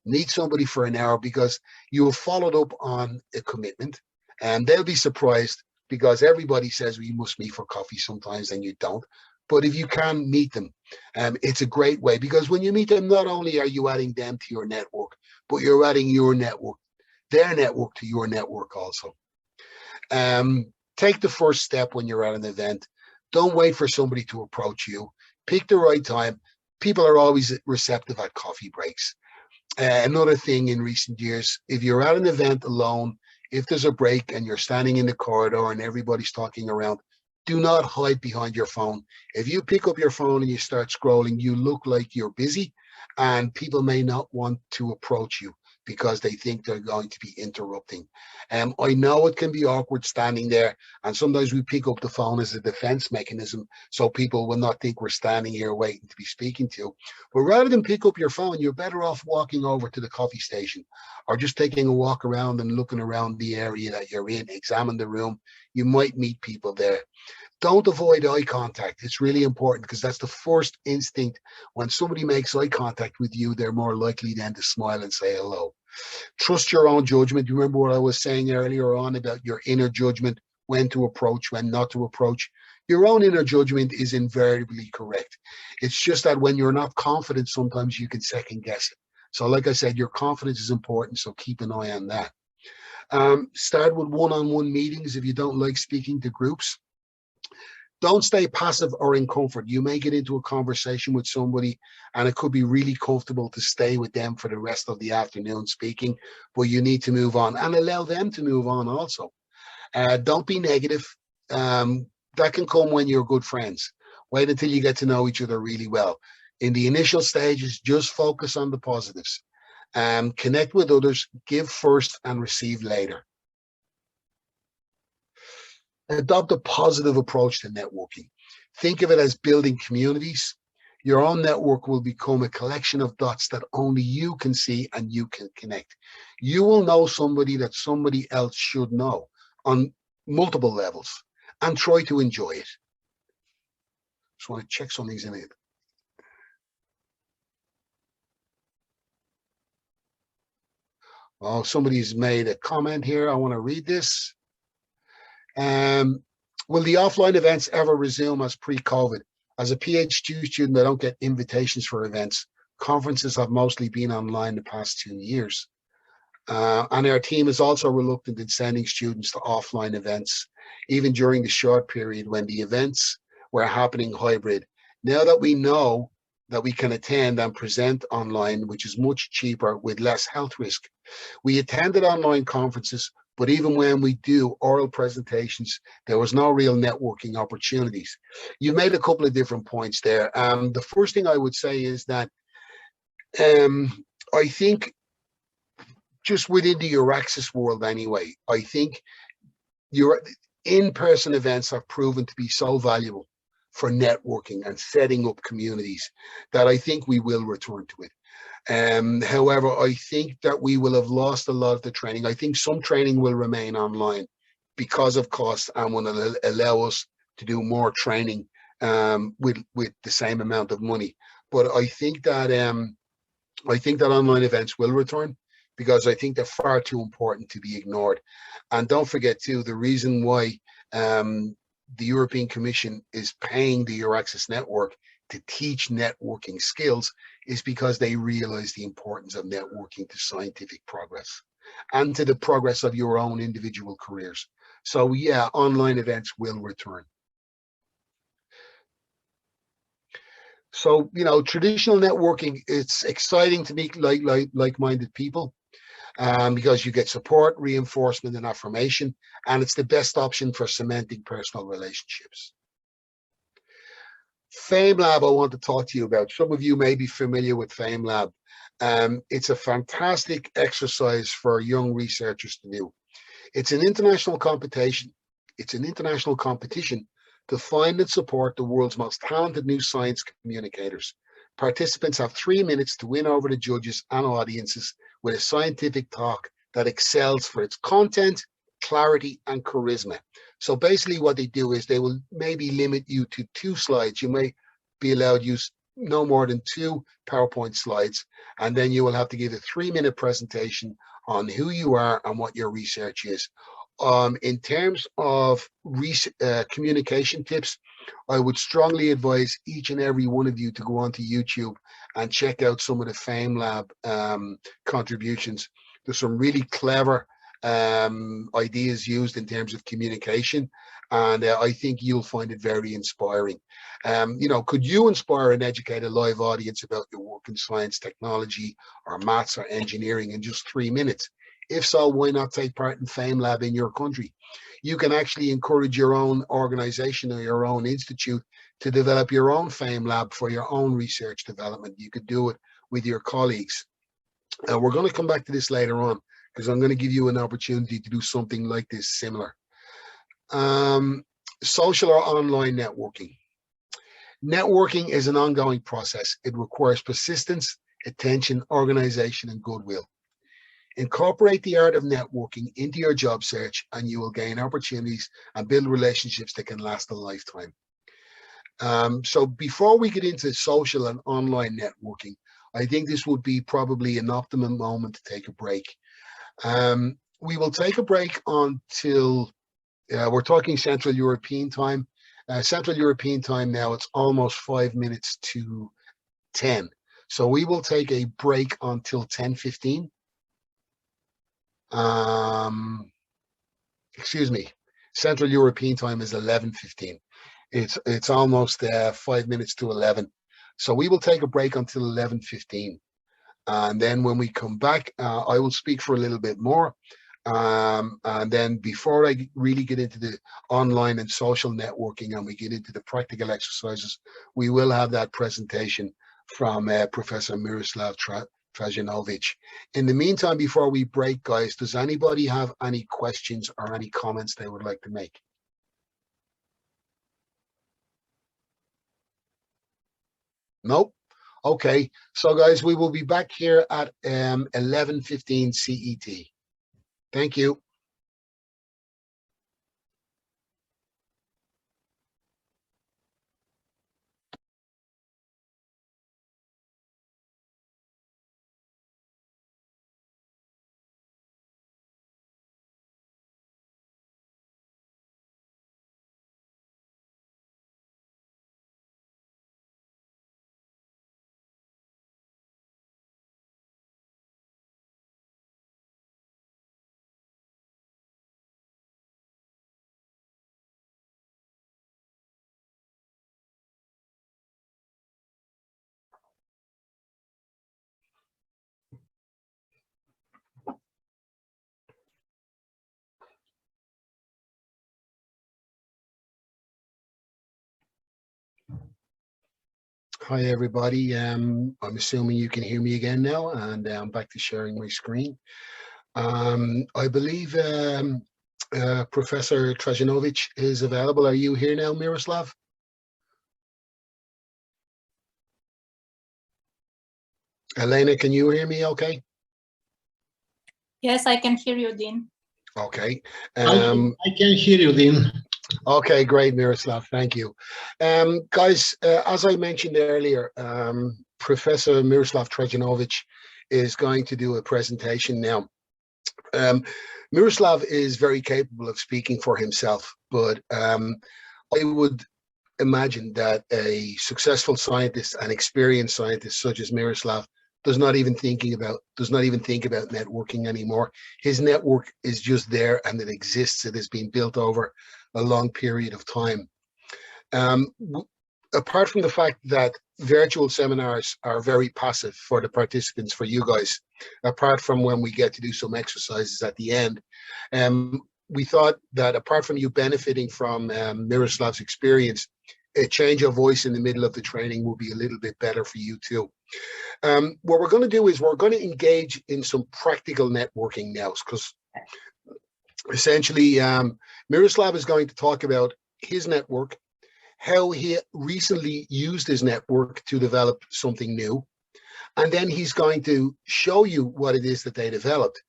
[SPEAKER 1] Meet somebody for an hour, because you have followed up on a commitment, and they'll be surprised, because everybody says we must meet for coffee sometimes, and you don't. But if you can meet them, it's a great way, because when you meet them, not only are you adding them to your network, but you're adding your network, their network, to your network also. Take the first step when you're at an event. Don't wait for somebody to approach you. Pick the right time. People are always receptive at coffee breaks. Another thing in recent years, if you're at an event alone, if there's a break and you're standing in the corridor and everybody's talking around, do not hide behind your phone. If you pick up your phone and you start scrolling, you look like you're busy, and people may not want to approach you because they think they're going to be interrupting. I know it can be awkward standing there, and sometimes we pick up the phone as a defense mechanism so people will not think we're standing here waiting to be speaking to. But rather than pick up your phone, you're better off walking over to the coffee station or just taking a walk around and looking around the area that you're in, examine the room. You might meet people there. Don't avoid eye contact. It's really important because that's the first instinct. When somebody makes eye contact with you, they're more likely then to smile and say hello. Trust your own judgment. You remember what I was saying earlier on about your inner judgment, when to approach, when not to approach. Your own inner judgment is invariably correct. It's just that when you're not confident, sometimes you can second guess it. So like I said, your confidence is important, so keep an eye on that. Start with one-on-one meetings if you don't like speaking to groups. Don't stay passive or in comfort. You may get into a conversation with somebody and it could be really comfortable to stay with them for the rest of the afternoon speaking, but you need to move on and allow them to move on also. Don't be negative. That can come when you're good friends. Wait until you get to know each other really well. In the initial stages, just focus on the positives. Connect with others, give first and receive later. Adopt a positive approach to networking. Think of it as building communities. Your own network will become a collection of dots that only you can see and you can connect. You will know somebody that somebody else should know on multiple levels, and try to enjoy it. Just want to check something's in it. Oh, somebody's made a comment here. I want to read this. Will the offline events ever resume as pre-COVID? As a PhD student, I don't get invitations for events. Conferences have mostly been online the past 2 years. And our team is also reluctant in sending students to offline events, even during the short period when the events were happening hybrid. Now that we know that we can attend and present online, which is much cheaper with less health risk, we attended online conferences. But even when we do oral presentations, there was no real networking opportunities. You made a couple of different points there. The first thing I would say is that I think just within the Euraxis world anyway, I think your in-person events have proven to be so valuable for networking and setting up communities that I think we will return to it. However, I think that we will have lost a lot of the training. I think some training will remain online because of cost and will allow us to do more training with the same amount of money. But I think that online events will return because I think they're far too important to be ignored. And don't forget too, the reason why the European Commission is paying the Euraxis network to teach networking skills is because they realize the importance of networking to scientific progress and to the progress of your own individual careers. So yeah, online events will return. So, you know, traditional networking, it's exciting to meet like-minded people because you get support, reinforcement, and affirmation, and it's the best option for cementing personal relationships. FameLab, I want to talk to you about. Some of you may be familiar with FameLab. It's a fantastic exercise for young researchers to do. It's an international competition. It's an international competition to find and support the world's most talented new science communicators. Participants have 3 minutes to win over the judges and audiences with a scientific talk that excels for its content, clarity, and charisma. So basically what they do is they will maybe limit you to 2 slides. You may be allowed to use no more than 2 PowerPoint slides, and then you will have to give a 3-minute presentation on who you are and what your research is. In terms of communication tips, I would strongly advise each and every one of you to go onto YouTube and check out some of the FameLab contributions. There's some really clever ideas used in terms of communication. And I think you'll find it very inspiring. Could you inspire and educate a live audience about your work in science, technology, or maths or engineering in just 3 minutes? If so, why not take part in FameLab in your country? You can actually encourage your own organization or your own institute to develop your own FameLab for your own research development. You could do it with your colleagues. We're going to come back to this later on, because I'm going to give you an opportunity to do something like this similar. Social or online networking. Networking is an ongoing process. It requires persistence, attention, organization, and goodwill. Incorporate the art of networking into your job search, and you will gain opportunities and build relationships that can last a lifetime. So before we get into social and online networking, I think this would be probably an optimum moment to take a break. We will take a break until we're talking Central European time. Central European time now, it's almost 5 minutes to 10. So we will take a break until 10:15. Excuse me, Central European time is 11:15. It's almost 5 minutes to 11. So we will take a break until 11:15. And then when we come back, I will speak for a little bit more. And then before I really get into the online and social networking and we get into the practical exercises, we will have that presentation from Professor Miroslav Trajanovic. In the meantime, before we break, guys, does anybody have any questions or any comments they would like to make? Nope. Okay. So, guys, we will be back here at 11:15 CET. Thank you. Hi, everybody. I'm assuming you can hear me again now, and I'm back to sharing my screen. I believe Professor Trajanovic is available. Are you here now, Miroslav? Elena, can you hear me okay?
[SPEAKER 2] Yes, I can hear you, Dean.
[SPEAKER 1] Okay.
[SPEAKER 3] I can hear you, Dean.
[SPEAKER 1] Okay, great, Miroslav. Thank you. Guys, as I mentioned earlier, Professor Miroslav Trajanovic is going to do a presentation now. Miroslav is very capable of speaking for himself, but I would imagine that a successful scientist, an experienced scientist such as Miroslav, does not even think about networking anymore. His network is just there, and it exists. It has been built over a long period of time. Apart from the fact that virtual seminars are very passive for the participants, for you guys, apart from when we get to do some exercises at the end, we thought that apart from you benefiting from Miroslav's experience, a change of voice in the middle of the training will be a little bit better for you too. What we're going to do is we're going to engage in some practical networking now, because essentially Miroslav is going to talk about his network, how he recently used his network to develop something new, and then he's going to show you what it is that they developed.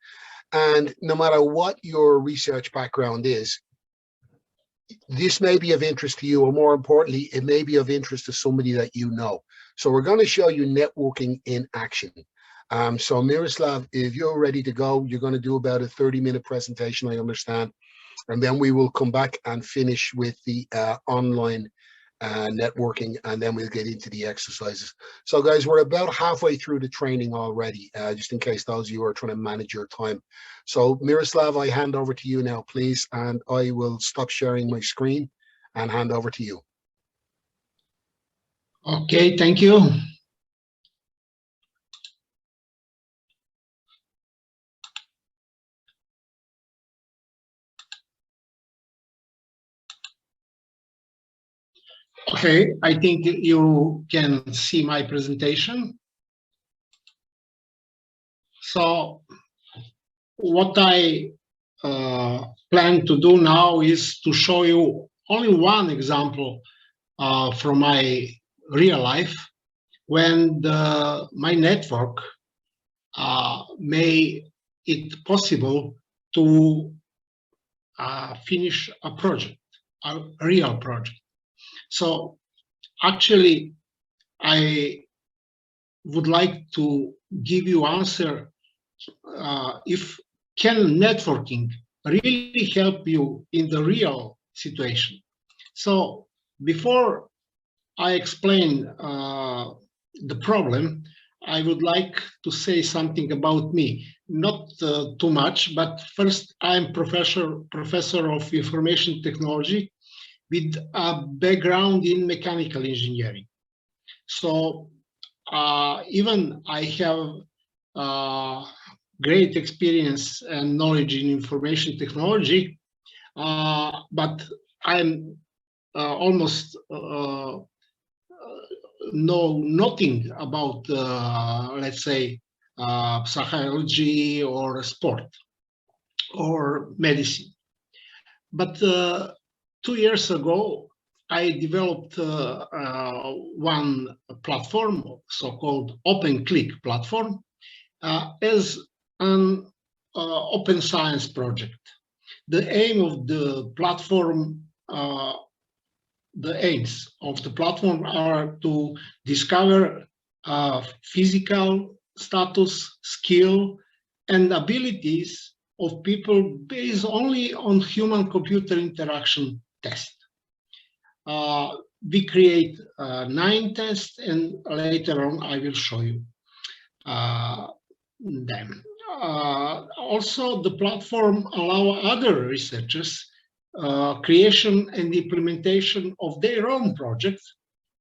[SPEAKER 1] And no matter what your research background is, this may be of interest to you, or more importantly, it may be of interest to somebody that you know. So we're going to show you networking in action. So Miroslav, if you're ready to go, you're going to do about a 30-minute presentation, I understand. And then we will come back and finish with the online networking, and then we'll get into the exercises. So guys, we're about halfway through the training already, just in case those of you are trying to manage your time. So Miroslav, I hand over to you now, please, and I will stop sharing my screen and hand over to you.
[SPEAKER 3] Okay, thank you. Okay, I think you can see my presentation. So what I plan to do now is to show you only one example from my real life when my network made it possible to finish a project, a real project. So actually, I would like to give you answer if can networking really help you in the real situation. So before I explain the problem, I would like to say something about me. Not too much, but first, I'm professor of information technology with a background in mechanical engineering. So even I have great experience and knowledge in information technology, but I'm almost know nothing about, let's say, psychology or sport or medicine. But 2 years ago, I developed one platform, so-called OpenClick platform, as an open science project. The aim of the platform, the aims of the platform are to discover physical status, skill, and abilities of people based only on human-computer interaction tests. We create 9 tests, and later on I will show you them. Also, the platform allows other researchers creation and implementation of their own projects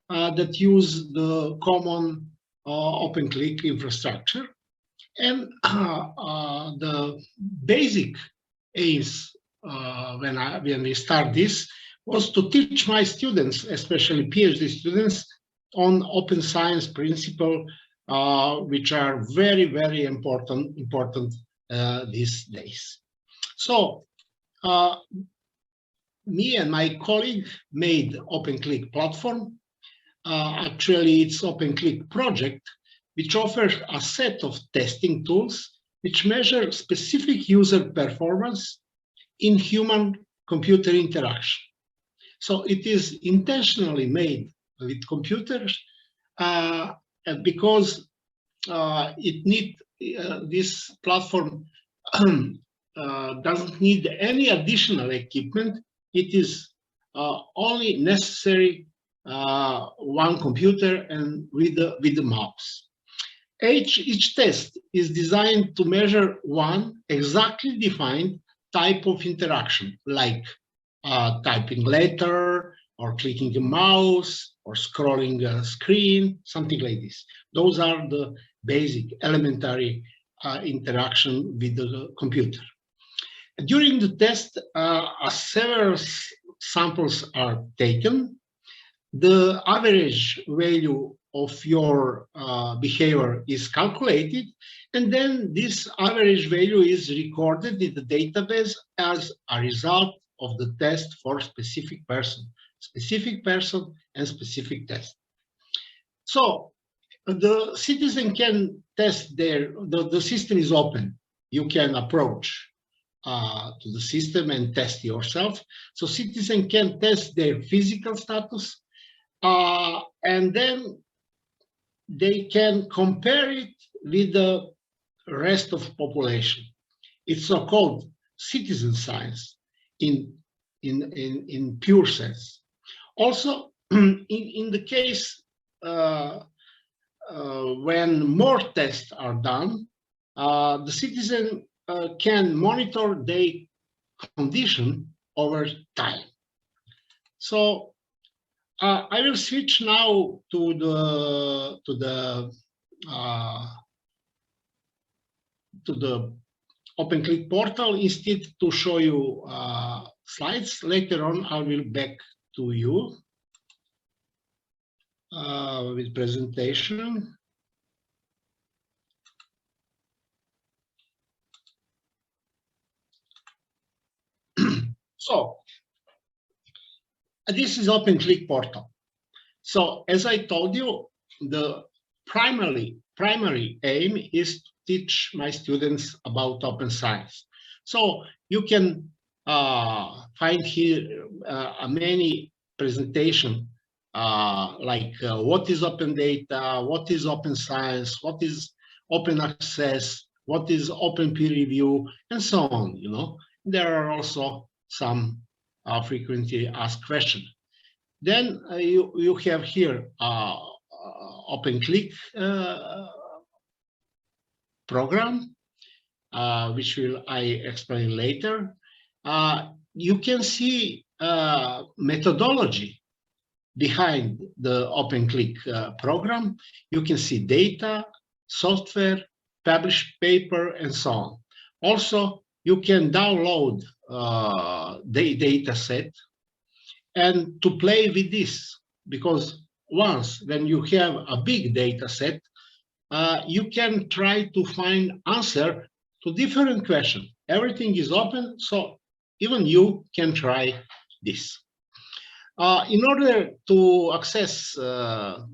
[SPEAKER 3] that use the common OpenClick infrastructure. And the basic aims when we start this was to teach my students, especially PhD students, on open science principles, which are very, very important these days. So me and my colleague made OpenClick platform. Actually, it's OpenClick project, which offers a set of testing tools which measure specific user performance in human-computer interaction. So it is intentionally made with computers because this platform doesn't need any additional equipment. It is only necessary one computer and with the mouse. Each test is designed to measure one exactly defined type of interaction, like typing letter, or clicking a mouse, or scrolling a screen, something like this. Those are the basic elementary interaction with the computer. During the test, several samples are taken. The average value of your behavior is calculated, and then this average value is recorded in the database as a result of the test for specific person and specific test. So the citizen can test the system is open. You can approach to the system and test yourself. So citizen can test their physical status, and then they can compare it with the rest of population. It's so-called citizen science in pure sense. Also, in the case when more tests are done, the citizen can monitor their condition over time. So I will switch now to the OpenClick portal instead to show you slides. Later on, I will back to you with presentation. So this is OpenClick portal. So as I told you, the primary aim is to teach my students about open science. So you can find here many presentation like what is open data, what is open science, what is open access, what is open peer review, and so on. You know, there are also some frequently asked questions. Then you have here OpenClick program, which I explain later. You can see methodology behind the OpenClick program. You can see data, software, published paper, and so on. Also, you can download the data set and to play with this, because once when you have a big data set, you can try to find answer to different questions. Everything is open, so even you can try this. In order to access the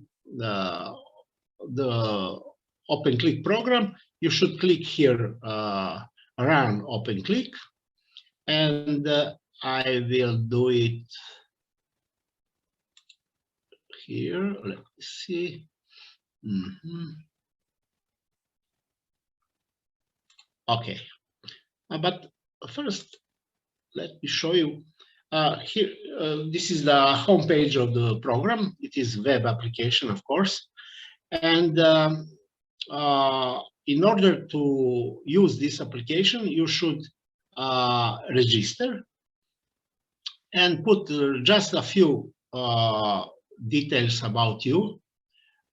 [SPEAKER 3] OpenClick program, you should click here, Run OpenClick, and I will do it here. Let's see. Okay, but first, let me show you. Here, this is the homepage of the program. It is web application, of course, and in order to use this application, you should register and put just a few details about you,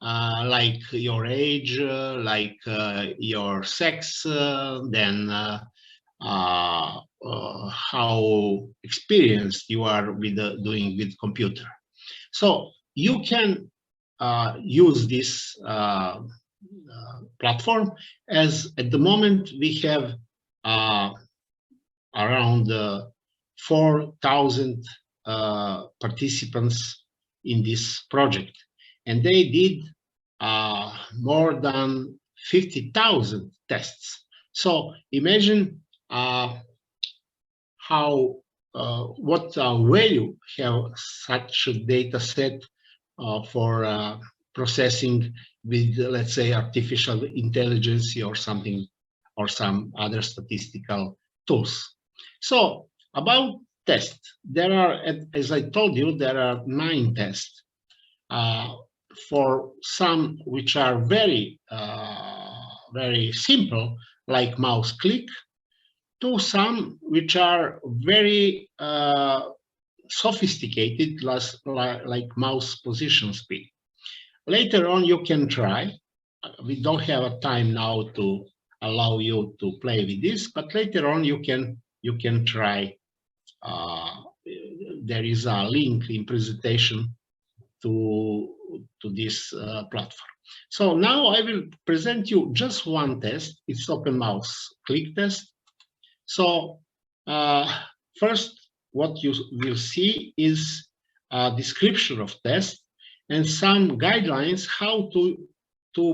[SPEAKER 3] like your age, like your sex, then how experienced you are with doing with computer. So you can use this platform, as at the moment we have around 4,000 participants in this project, and they did more than 50,000 tests. So imagine what value have such a data set for processing with, let's say, artificial intelligence or something, or some other statistical tools. So about tests, there are, as I told you, there are 9 tests. For some which are very simple, like mouse click, to some which are very sophisticated, like mouse position speed. Later on, you can try. We don't have a time now to allow you to play with this, but later on you can try. There is a link in presentation to this platform. So now I will present you just one test. It's open mouse click test. So first, what you will see is a description of test and some guidelines how to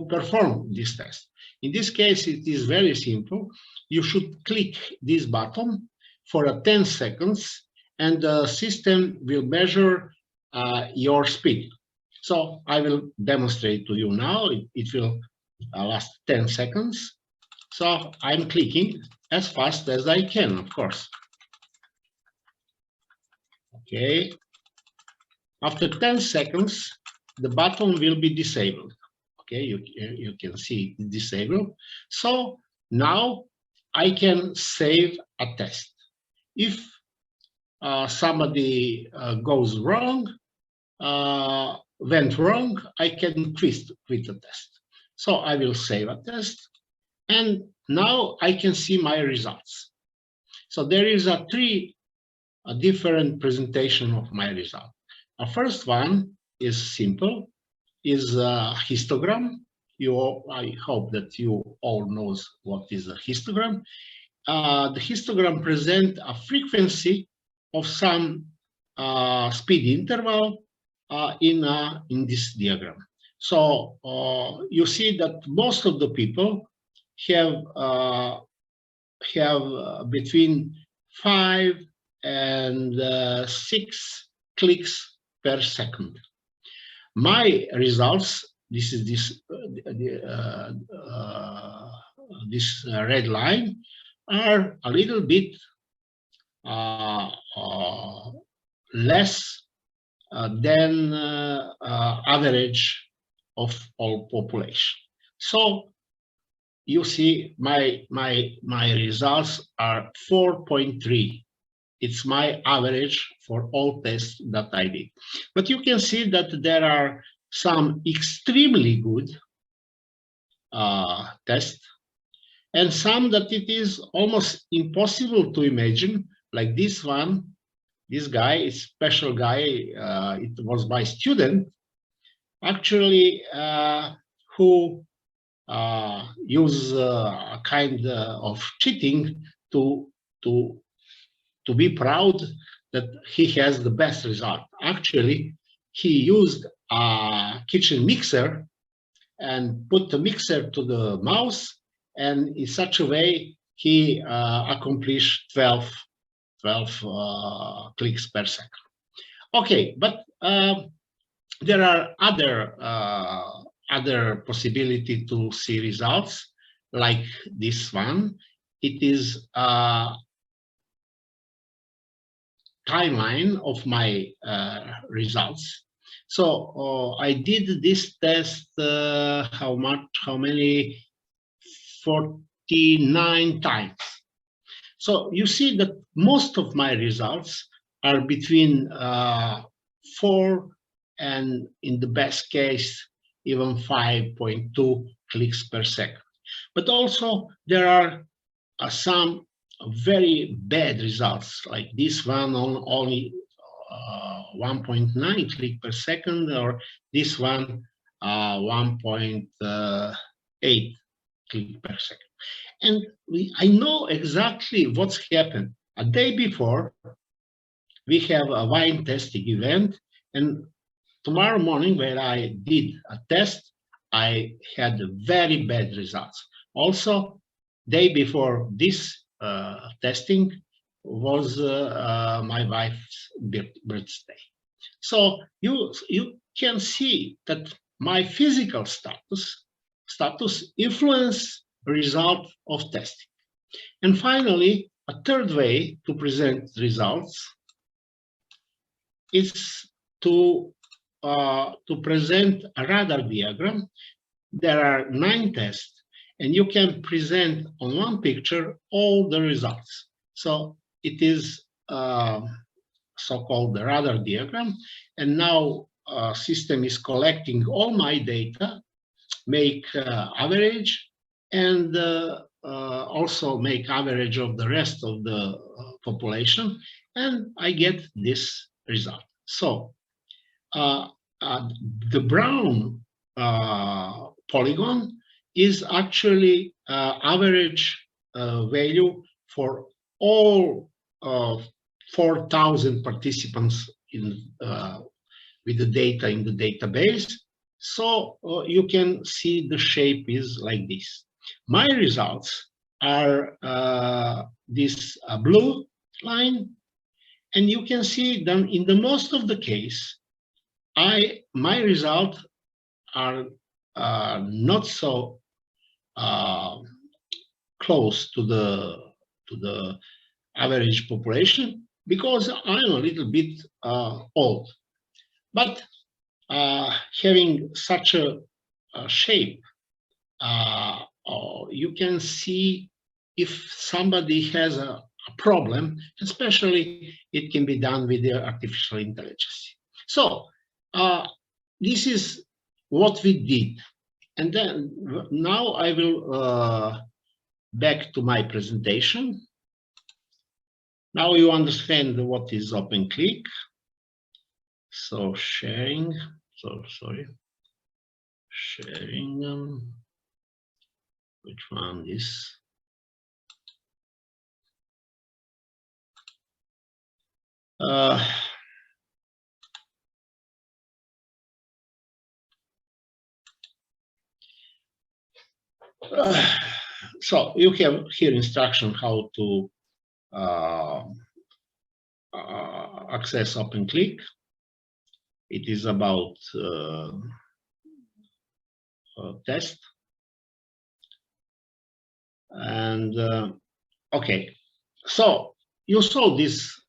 [SPEAKER 3] perform this test. In this case, it is very simple. You should click this button for 10 seconds, and the system will measure your speed. So I will demonstrate to you now. It will last 10 seconds. So I'm clicking as fast as I can, of course. Okay. After 10 seconds, the button will be disabled. Okay, you can see it disabled. So now I can save a test. If somebody goes wrong, went wrong, I can quit the test. So I will save a test, and now I can see my results. So there is a different presentation of my result. The first one is simple, is a histogram. I hope that you all knows what is a histogram. The histogram presents a frequency of some speed interval in this diagram. So you see that most of the people have between 5 and 6 clicks per second. My results, this is this red line, are a little bit less than average of all population. So you see my results are 4.3. It's my average for all tests that I did. But you can see that there are some extremely good tests and some that it is almost impossible to imagine, like this one. This guy is a special guy. It was my student, actually, who used a kind of cheating to be proud that he has the best result. Actually, he used a kitchen mixer and put the mixer to the mouse, and in such a way he accomplished 12 clicks per second. Okay, but there are other possibility to see results, like this one. It is a timeline of my results. So I did this test how many? 49 times. So you see that most of my results are between 4 and, in the best case, even 5.2 clicks per second. But also there are some very bad results, like this one on only 1.9 click per second, or this one 1.8 click per second. And I know exactly what's happened. A day before, we have a wine testing event, and tomorrow morning when I did a test, I had very bad results. Also, day before this testing was my wife's birthday. So you can see that my physical status influence result of testing. And finally, a third way to present results is to present a radar diagram. There are 9 tests, and you can present on one picture all the results. So it is so-called the radar diagram, and now system is collecting all my data, make average, and also make average of the rest of the population, and I get this result. So the brown polygon is actually average value for all 4,000 participants in with the data in the database. So you can see the shape is like this. My results are this blue line, and you can see that in the most of the case, my results are not so close to the average population, because I'm a little bit old. But having such a shape, you can see if somebody has a problem, especially it can be done with the artificial intelligence. So this is what we did. And then now I will back to my presentation. Now you understand what is OpenClick. So sharing, sharing, which one is? So you have here instruction how to access OpenClick. It is about test. And okay, so you saw this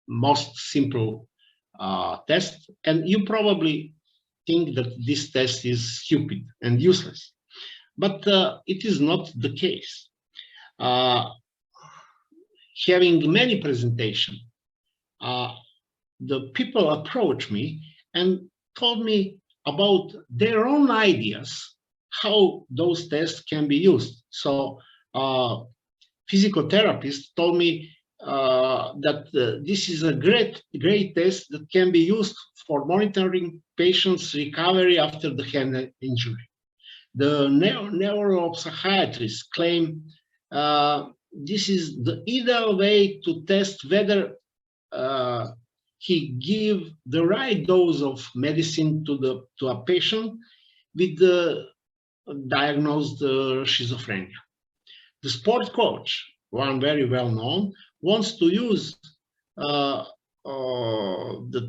[SPEAKER 3] most simple test, and you probably think that this test is stupid and useless, but it is not the case. Having many presentations, the people approached me and told me about their own ideas how those tests can be used. So physical therapists told me that this is a great test that can be used for monitoring patients' recovery after the hand injury. The neuropsychiatrists claim this is the ideal way to test whether he give the right dose of medicine to a patient with the diagnosed schizophrenia. The sport coach, one very well known, wants to use the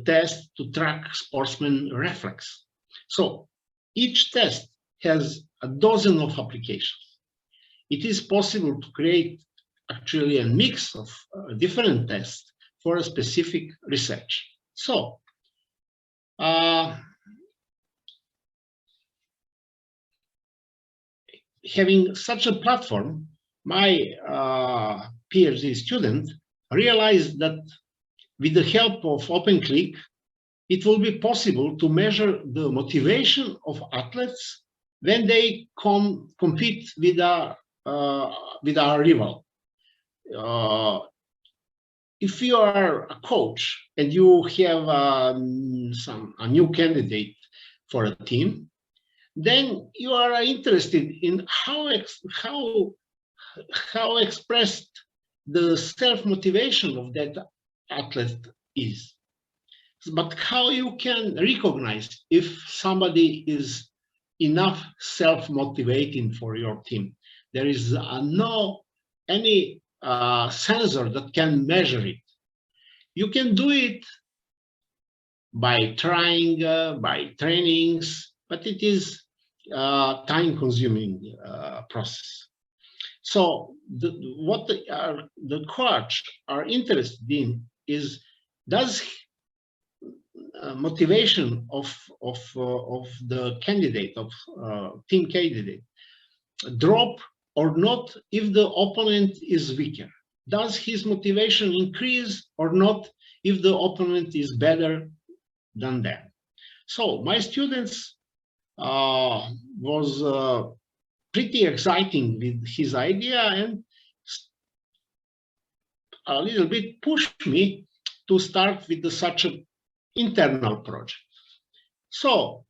[SPEAKER 3] test to track sportsman reflex. So each test has a dozen of applications. It is possible to create actually a mix of different tests for a specific research. So having such a platform, my PhD student realized that with the help of OpenClick, it will be possible to measure the motivation of athletes when they compete with our rival. If you are a coach and you have a new candidate for a team, then you are interested in how expressed the self-motivation of that athlete is. But how you can recognize if somebody is enough self-motivating for your team? There is no any sensor that can measure it. You can do it by trying, by trainings, but it is time-consuming process. So what the coach are interested in is, does motivation of the candidate, of team candidate, drop or not if the opponent is weaker? Does his motivation increase or not if the opponent is better than them? So my students was pretty exciting with his idea, and a little bit pushed me to start with such an internal project. So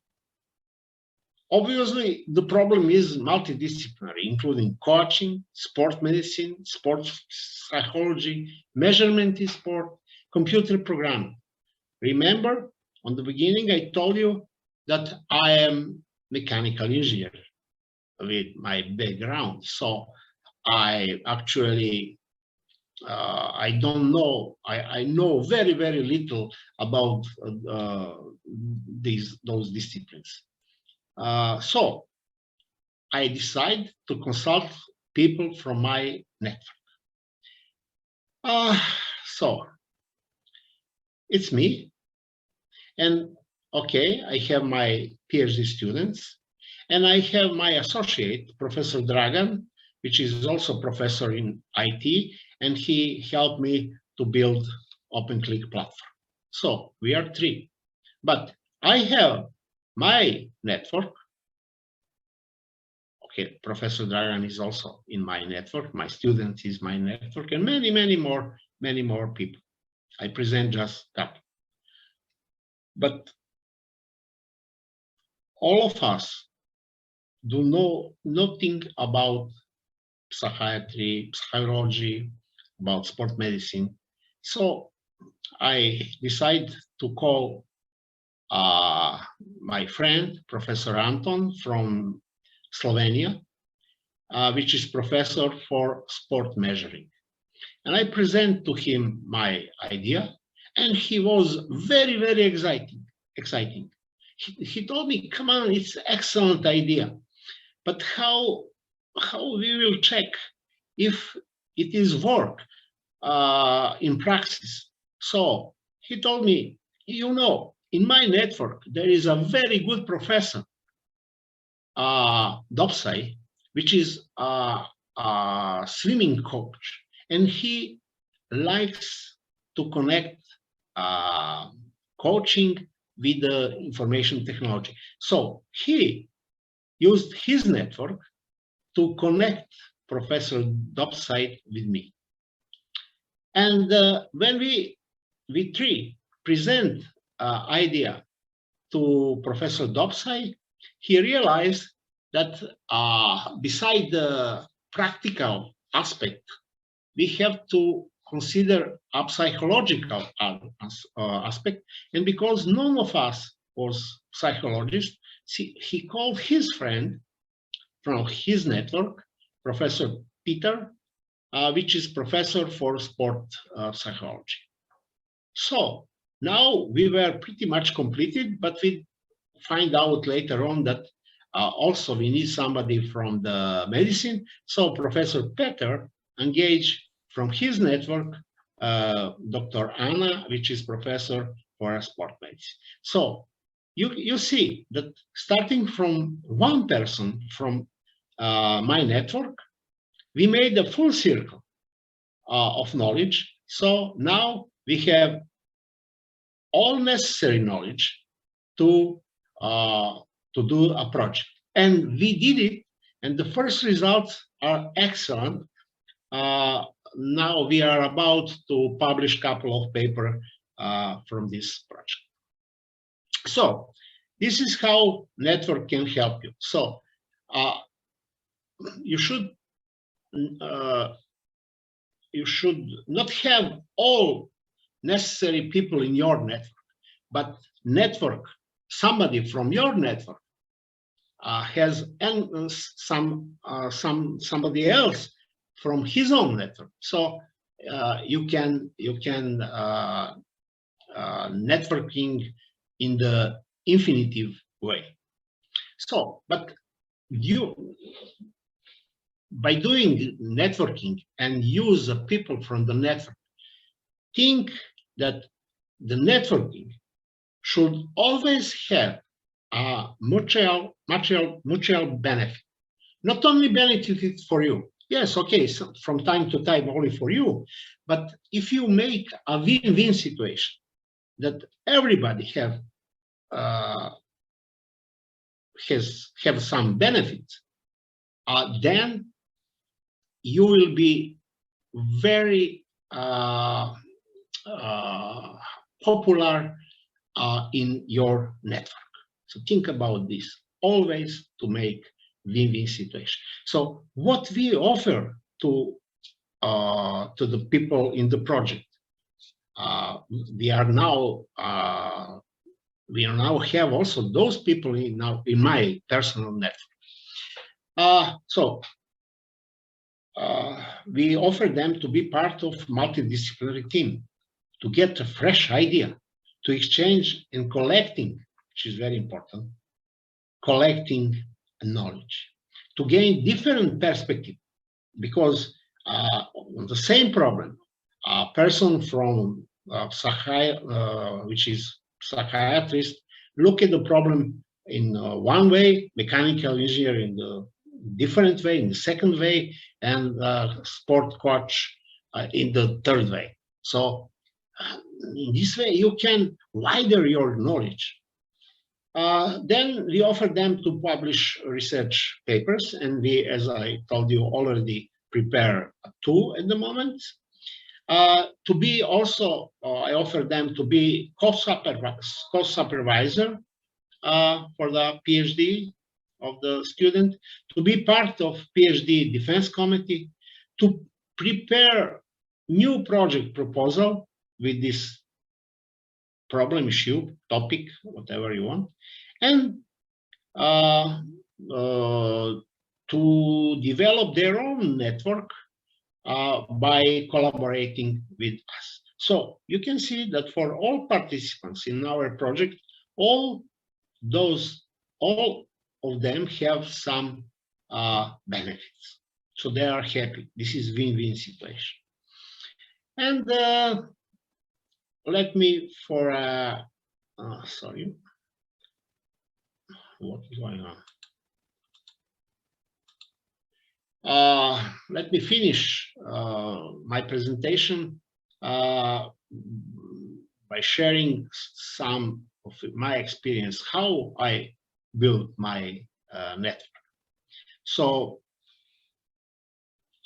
[SPEAKER 3] obviously the problem is multidisciplinary, including coaching, sport medicine, sports psychology, measurement in sport, computer programming. Remember, on the beginning I told you that I am mechanical engineer with my background. So I actually I don't know. I know very, very little about those disciplines. So I decide to consult people from my network. So it's me, And okay, I have my PhD students, and I have my associate, Professor Dragan, which is also professor in IT, and he helped me to build OpenClick platform. So we are three. But I have my network. Okay, Professor Dragan is also in my network. My student is my network, and many more people. I present just that. But all of us do know nothing about psychiatry, psychology, about sport medicine. So I decided to call my friend, Professor Anton from Slovenia, which is professor for sport measuring. And I present to him my idea, and he was very exciting. He told me, come on, it's an excellent idea, but how we will check if it is work in practice? So he told me, you know, in my network, there is a very good professor, Dopsai, which is a swimming coach, and he likes to connect coaching with the information technology. So he used his network to connect Professor Dopsai with me. And when we three present idea to Professor Dopsai, he realized that beside the practical aspect, we have to consider a psychological aspect. And because none of us was psychologist, he called his friend from his network, Professor Peter, which is professor for sport psychology. So now we were pretty much completed, but we find out later on that also we need somebody from the medicine. So Professor Peter engaged from his network, Dr. Anna, which is professor for sport medicine. So you see that starting from one person from my network, we made a full circle of knowledge. So now we have all necessary knowledge to do a project. And we did it, and the first results are excellent. Now we are about to publish a couple of papers from this project. So this is how network can help you. So you should not have all necessary people in your network, but network somebody from your network has somebody else from his own network. So you can networking in the infinitive way. So, but by doing networking and use the people from the network, think that the networking should always have a mutual benefit. Not only benefit for you. Yes, okay, so from time to time only for you, but if you make a win-win situation that everybody have some benefits, then you will be very popular in your network. So think about this, always to make win-win situation. So what we offer to the people in the project, we now have also those people in my personal network. So we offer them to be part of multidisciplinary team, to get a fresh idea, to exchange and collecting, which is very important, collecting knowledge, to gain different perspective, because on the same problem, a person from which is psychiatrists look at the problem in one way, mechanical engineer in the different way, in the second way, and sport coach in the third way. So in this way, you can widen your knowledge. Then we offer them to publish research papers, and we, as I told you, already prepare two at the moment. To be also, I offer them to be co-supervisor for the PhD of the student, to be part of PhD defense committee, to prepare new project proposal with this problem, issue, topic, whatever you want, and to develop their own network by collaborating with us. So you can see that for all participants in our project, all of them have some benefits. So they are happy. This is win-win situation. And let me sorry, what is going on? Let me finish my presentation by sharing some of my experience, how I built my network. So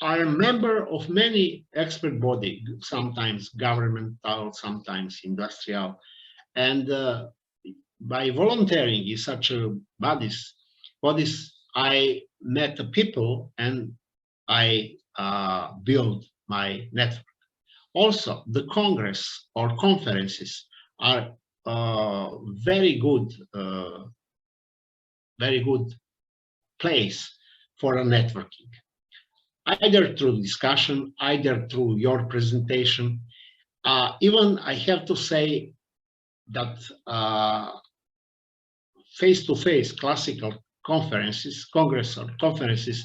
[SPEAKER 3] I'm a member of many expert bodies, sometimes governmental, sometimes industrial, and by volunteering in such bodies, I met the people and I built my network. Also, the Congress or conferences are very good place for a networking. Either through discussion, either through your presentation. Even I have to say that face-to-face classical conferences, congress or conferences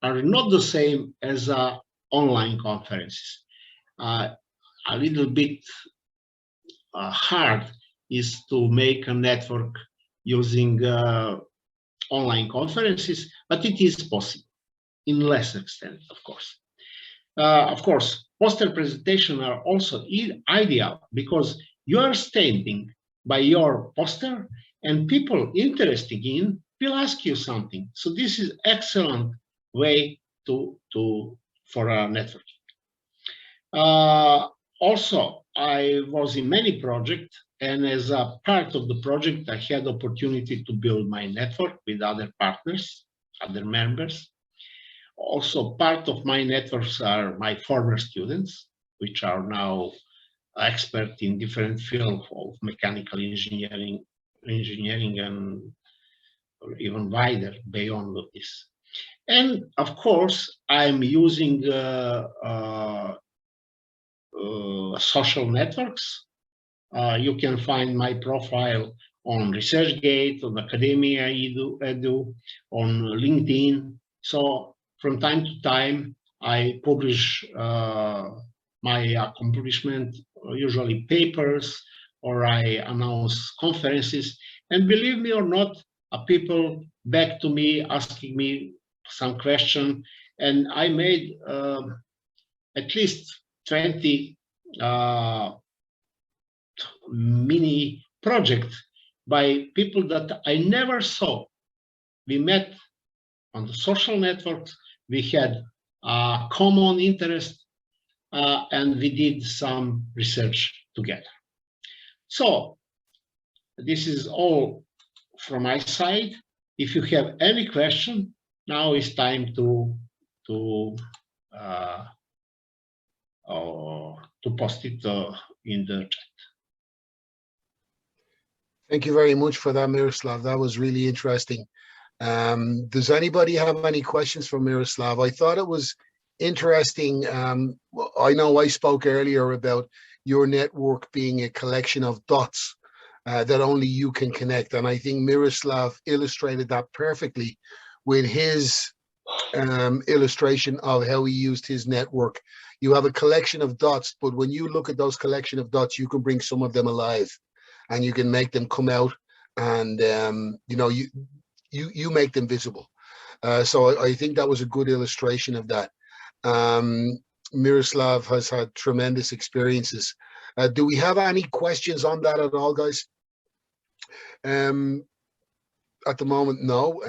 [SPEAKER 3] are not the same as online conferences. A little bit hard is to make a network using online conferences, but it is possible in less extent, of course. Poster presentations are also ideal because you are standing by your poster and people interested in will ask you something. So this is excellent way for a networking. Also, I was in many projects, and as a part of the project, I had the opportunity to build my network with other partners, other members. Also, part of my networks are my former students, which are now experts in different fields of mechanical engineering and even wider beyond this. And of course, I'm using social networks. You can find my profile on ResearchGate, on Academia Edu, on LinkedIn. So from time to time, I publish my accomplishment, usually papers, or I announce conferences. And believe me or not, people back to me asking me some question, and I made at least 20 mini projects by people that I never saw. We met on the social networks, we had common interest, and we did some research together. So this is all from my side. If you have any question, now is time to post it in the chat.
[SPEAKER 1] Thank you very much for that, Miroslav. That was really interesting. Does anybody have any questions for Miroslav? I thought it was interesting. I know I spoke earlier about your network being a collection of dots that only you can connect. And I think Miroslav illustrated that perfectly with his illustration of how he used his network. You have a collection of dots, but when you look at those collection of dots, you can bring some of them alive. and you can make them come out, and you know, you make them visible. So I think that was a good illustration of that. Miroslav has had tremendous experiences. Do we have any questions on that at all, guys? At the moment, no.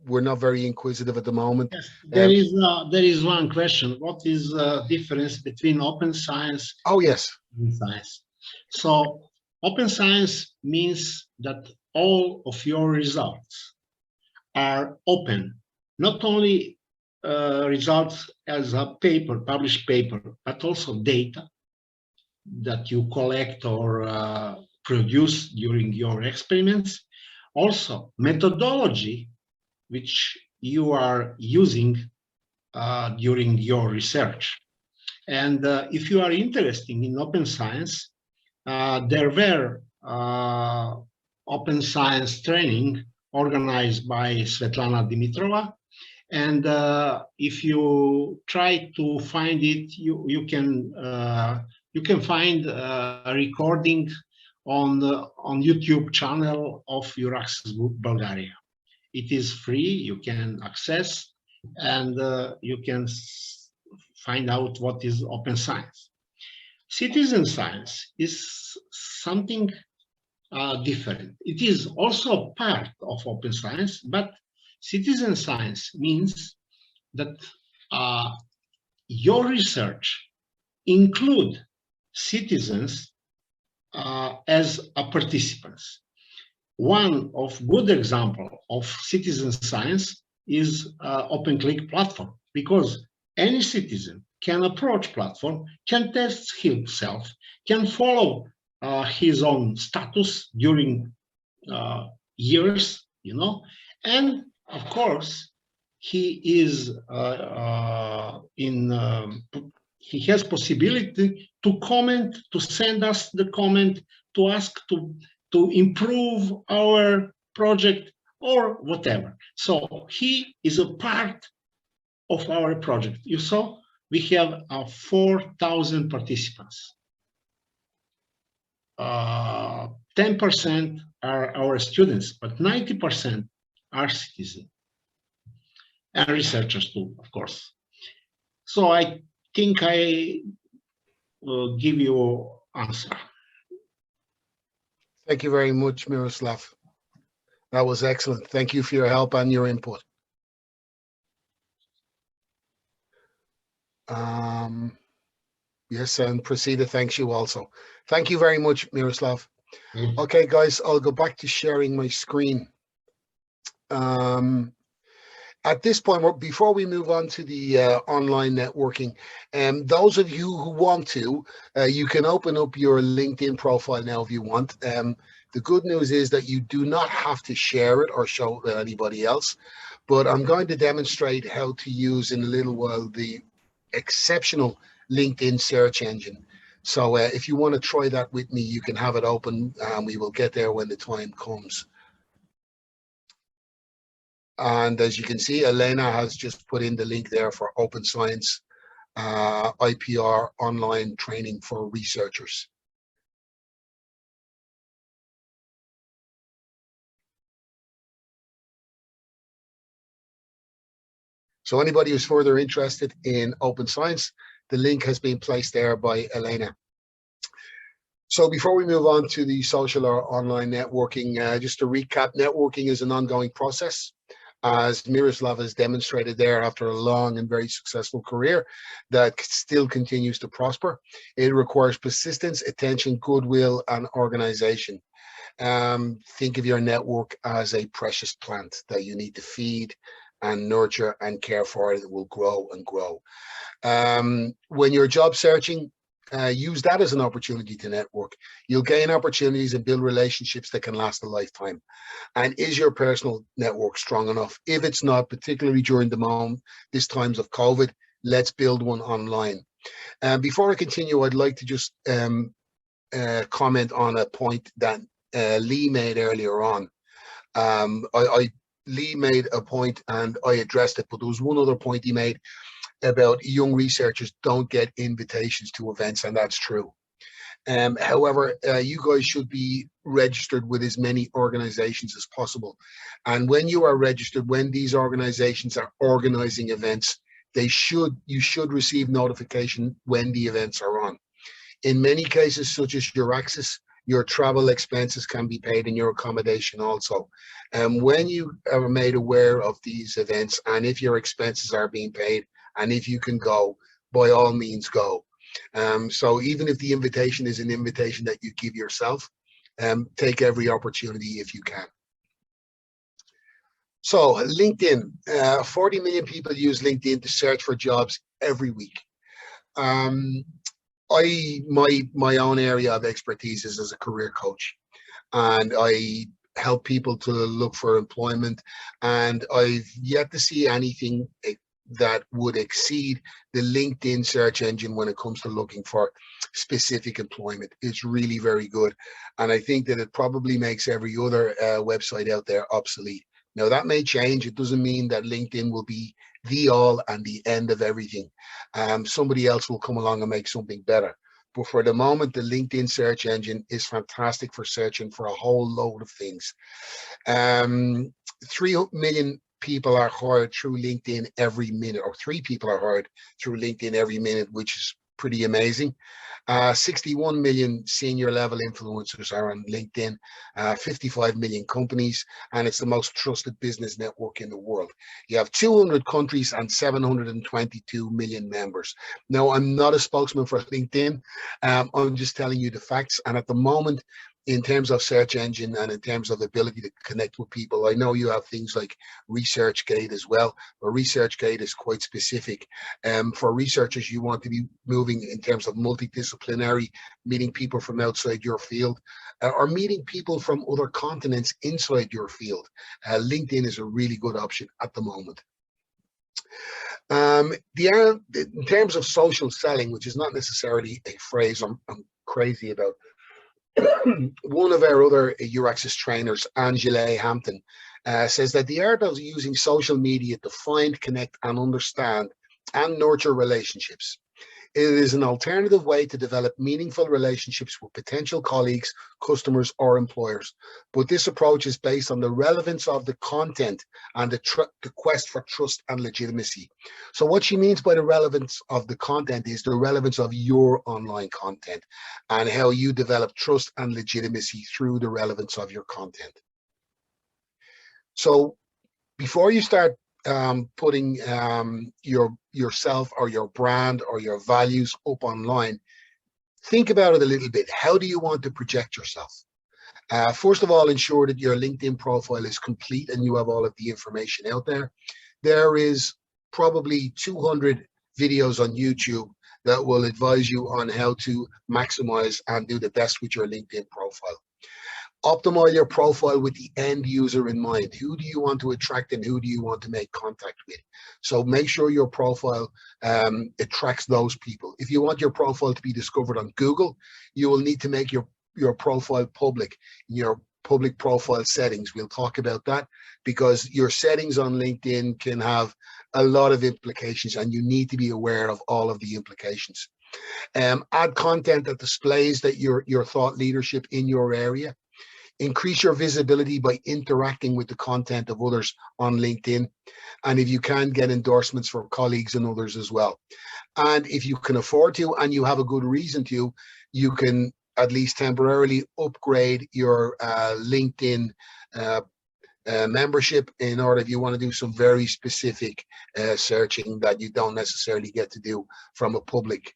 [SPEAKER 1] We're not very inquisitive at the moment.
[SPEAKER 3] Yes, there is one question. What is the difference between open science?
[SPEAKER 1] Oh, yes.
[SPEAKER 3] And science. So open science means that all of your results are open, not only results as a paper, published paper, but also data that you collect or produce during your experiments. Also, methodology which you are using during your research. And if you are interested in open science, there were open science training organized by Svetlana Dimitrova. And if you try to find it, you can find a recording on YouTube channel of Euraxis Bulgaria. It is free, you can access, and you can find out what is open science. Citizen science is something different. It is also part of open science, but citizen science means that your research include citizens as participants. One of good example of citizen science is OpenClick platform, because any citizen can approach platform, can test himself, can follow his own status during years, you know, and of course he is he has possibility to comment, to send us the comment, to ask to improve our project or whatever. So he is a part of our project. You saw we have 4,000 participants. 10% are our students, but 90% are citizens and researchers too, of course. So I think I will give you answer.
[SPEAKER 1] Thank you very much, Miroslav. That was excellent. Thank you for your help and your input. Yes, and Presida thanks you also. Thank you very much, Miroslav. Okay, guys, I'll go back to sharing my screen. At this point, before we move on to the online networking, those of you who want to, you can open up your LinkedIn profile now if you want. The good news is that you do not have to share it or show it to anybody else, but I'm going to demonstrate how to use in a little while the exceptional LinkedIn search engine. So if you want to try that with me, you can have it open, and we will get there when the time comes. And as you can see, Elena has just put in the link there for Open Science IPR online training for researchers. So anybody who's further interested in open science, the link has been placed there by Elena. So before we move on to the social or online networking, just to recap, networking is an ongoing process. As Miroslav has demonstrated there after a long and very successful career that still continues to prosper. It requires persistence, attention, goodwill, and organization. Think of your network as a precious plant that you need to feed and nurture and care for. It will grow and grow. When you're job searching, use that as an opportunity to network. You'll gain opportunities and build relationships that can last a lifetime. And is your personal network strong enough? If it's not, particularly during these times of COVID, let's build one online. Before I continue, I'd like to just comment on a point that Lee made earlier on. Lee made a point and I addressed it, but there was one other point he made about young researchers don't get invitations to events, and that's true. However, you guys should be registered with as many organizations as possible. And when you are registered, when these organizations are organizing events, you should receive notification when the events are on. In many cases, such as your access, your travel expenses can be paid and your accommodation also. And when you are made aware of these events, and if your expenses are being paid, and if you can go, by all means go. So even if the invitation is an invitation that you give yourself, take every opportunity if you can. So LinkedIn, 40 million people use LinkedIn to search for jobs every week. My own area of expertise is as a career coach, and I help people to look for employment, and I've yet to see anything that would exceed the LinkedIn search engine when it comes to looking for specific employment. It's really very good, and I think that it probably makes every other website out there obsolete. Now, that may change. It doesn't mean that LinkedIn will be the all and the end of everything. Somebody else will come along and make something better. But for the moment, the LinkedIn search engine is fantastic for searching for a whole load of things. 3 million people are hired through LinkedIn every minute, or 3 people are hired through LinkedIn every minute, which is pretty amazing. 61 million senior level influencers are on LinkedIn, 55 million companies, and it's the most trusted business network in the world. You have 200 countries and 722 million members. Now, I'm not a spokesman for LinkedIn. I'm just telling you the facts. And at the moment, in terms of search engine and in terms of ability to connect with people, I know you have things like ResearchGate as well, but ResearchGate is quite specific. For researchers, you want to be moving in terms of multidisciplinary, meeting people from outside your field, or meeting people from other continents inside your field. LinkedIn is a really good option at the moment. In terms of social selling, which is not necessarily a phrase I'm crazy about, one of our other Euraxis trainers, Angela Hampton, says that the art of using social media to find, connect, and understand and nurture relationships. It is an alternative way to develop meaningful relationships with potential colleagues, customers, or employers. But this approach is based on the relevance of the content and the quest for trust and legitimacy. So what she means by the relevance of the content is the relevance of your online content and how you develop trust and legitimacy through the relevance of your content. So before you start putting yourself or your brand or your values up online, think about it a little bit. How do you want to project yourself? First of all, ensure that your LinkedIn profile is complete and you have all of the information out there. There is probably 200 videos on YouTube that will advise you on how to maximize and do the best with your LinkedIn profile. Optimize your profile with the end user in mind. Who do you want to attract and who do you want to make contact with? So make sure your profile attracts those people. If you want your profile to be discovered on Google, you will need to make your profile public in your public profile settings. We'll talk about that because your settings on LinkedIn can have a lot of implications and you need to be aware of all of the implications. Add content that displays that your thought leadership in your area. Increase your visibility by interacting with the content of others on LinkedIn. And if you can, get endorsements for colleagues and others as well. And if you can afford to, and you have a good reason to, you can at least temporarily upgrade your LinkedIn membership in order if you want to do some very specific searching that you don't necessarily get to do from a public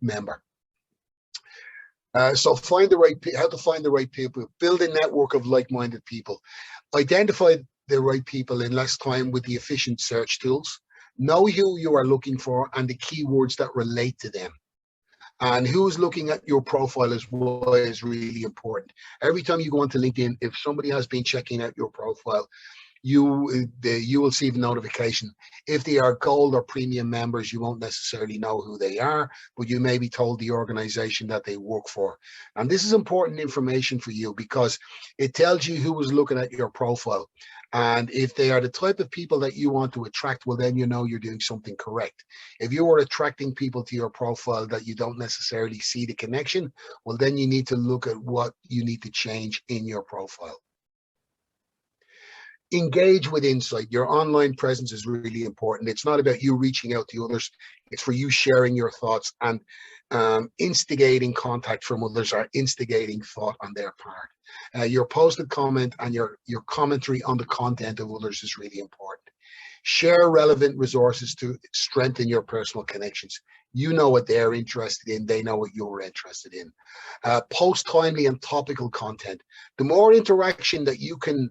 [SPEAKER 1] member. So find the right, how to find the right people, build a network of like-minded people, identify the right people in less time with the efficient search tools, know who you are looking for and the keywords that relate to them. And who's looking at your profile as well is really important. Every time you go onto LinkedIn, if somebody has been checking out your profile, you will see the notification. If they are gold or premium members, you won't necessarily know who they are, but you may be told the organization that they work for. And this is important information for you because it tells you who was looking at your profile. And if they are the type of people that you want to attract, well, then you know you're doing something correct. If you are attracting people to your profile that you don't necessarily see the connection, well, then you need to look at what you need to change in your profile. Engage with insight. Your online presence is really important. It's not about you reaching out to others. It's for you sharing your thoughts and instigating contact from others or instigating thought on their part. Your posted comment and your commentary on the content of others is really important. Share relevant resources to strengthen your personal connections. You know what they're interested in. They know what you're interested in. Post timely and topical content. The more interaction that you can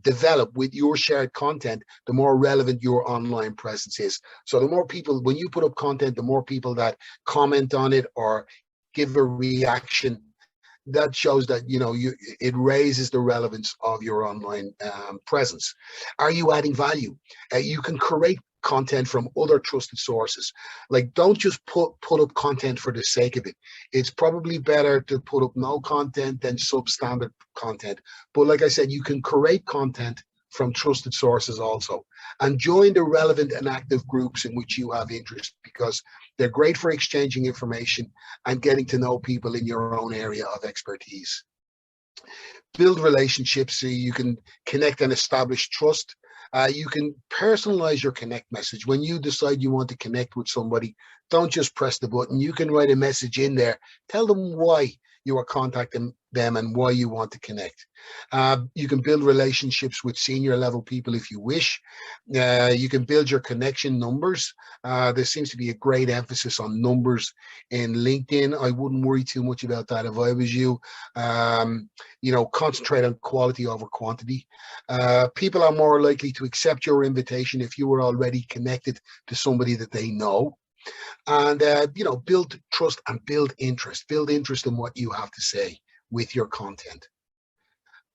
[SPEAKER 1] develop with your shared content, the more relevant your online presence is. So the more people, when you put up content, the more people that comment on it or give a reaction, that shows that, you know, it raises the relevance of your online presence. Are you adding value? You can create content from other trusted sources. Like, don't just put up content for the sake of it. It's probably better to put up no content than substandard content. But like I said, you can create content from trusted sources also, and join the relevant and active groups in which you have interest, because they're great for exchanging information and getting to know people in your own area of expertise. Build relationships so you can connect and establish trust. You can personalize your connect message. When you decide you want to connect with somebody, don't just press the button. You can write a message in there. Tell them why you are contacting them and why you want to connect. You can build relationships with senior level people if you wish. You can build your connection numbers. There seems to be a great emphasis on numbers in LinkedIn. I wouldn't worry too much about that if I was you. You know, concentrate on quality over quantity. People are more likely to accept your invitation if you were already connected to somebody that they know. And you know, build trust and build interest in what you have to say with your content.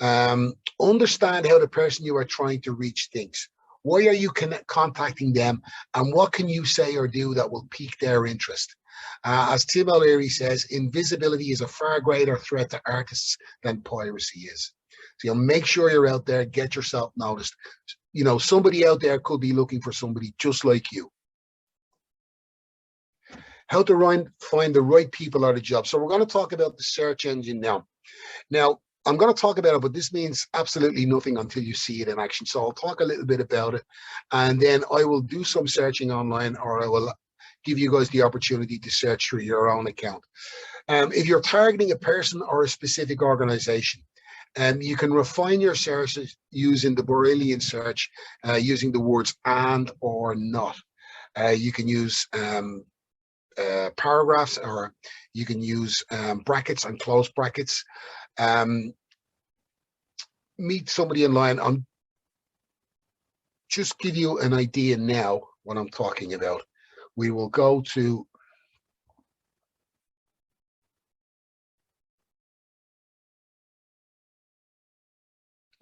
[SPEAKER 1] Understand how the person you are trying to reach thinks. Why are you contacting them, and what can you say or do that will pique their interest? As Tim O'Leary says, invisibility is a far greater threat to artists than piracy is. So you'll make sure you're out there, get yourself noticed. You know, somebody out there could be looking for somebody just like you. How to find the right people or the job. So we're going to talk about the search engine now. Now, I'm going to talk about it, but this means absolutely nothing until you see it in action. So I'll talk a little bit about it, and then I will do some searching online, or I will give you guys the opportunity to search through your own account. If you're targeting a person or a specific organization, you can refine your searches using the Borrellian search, using the words and or not. You can use paragraphs, or you can use brackets and close brackets. Meet somebody online. I'm just give you an idea now what I'm talking about. We will go to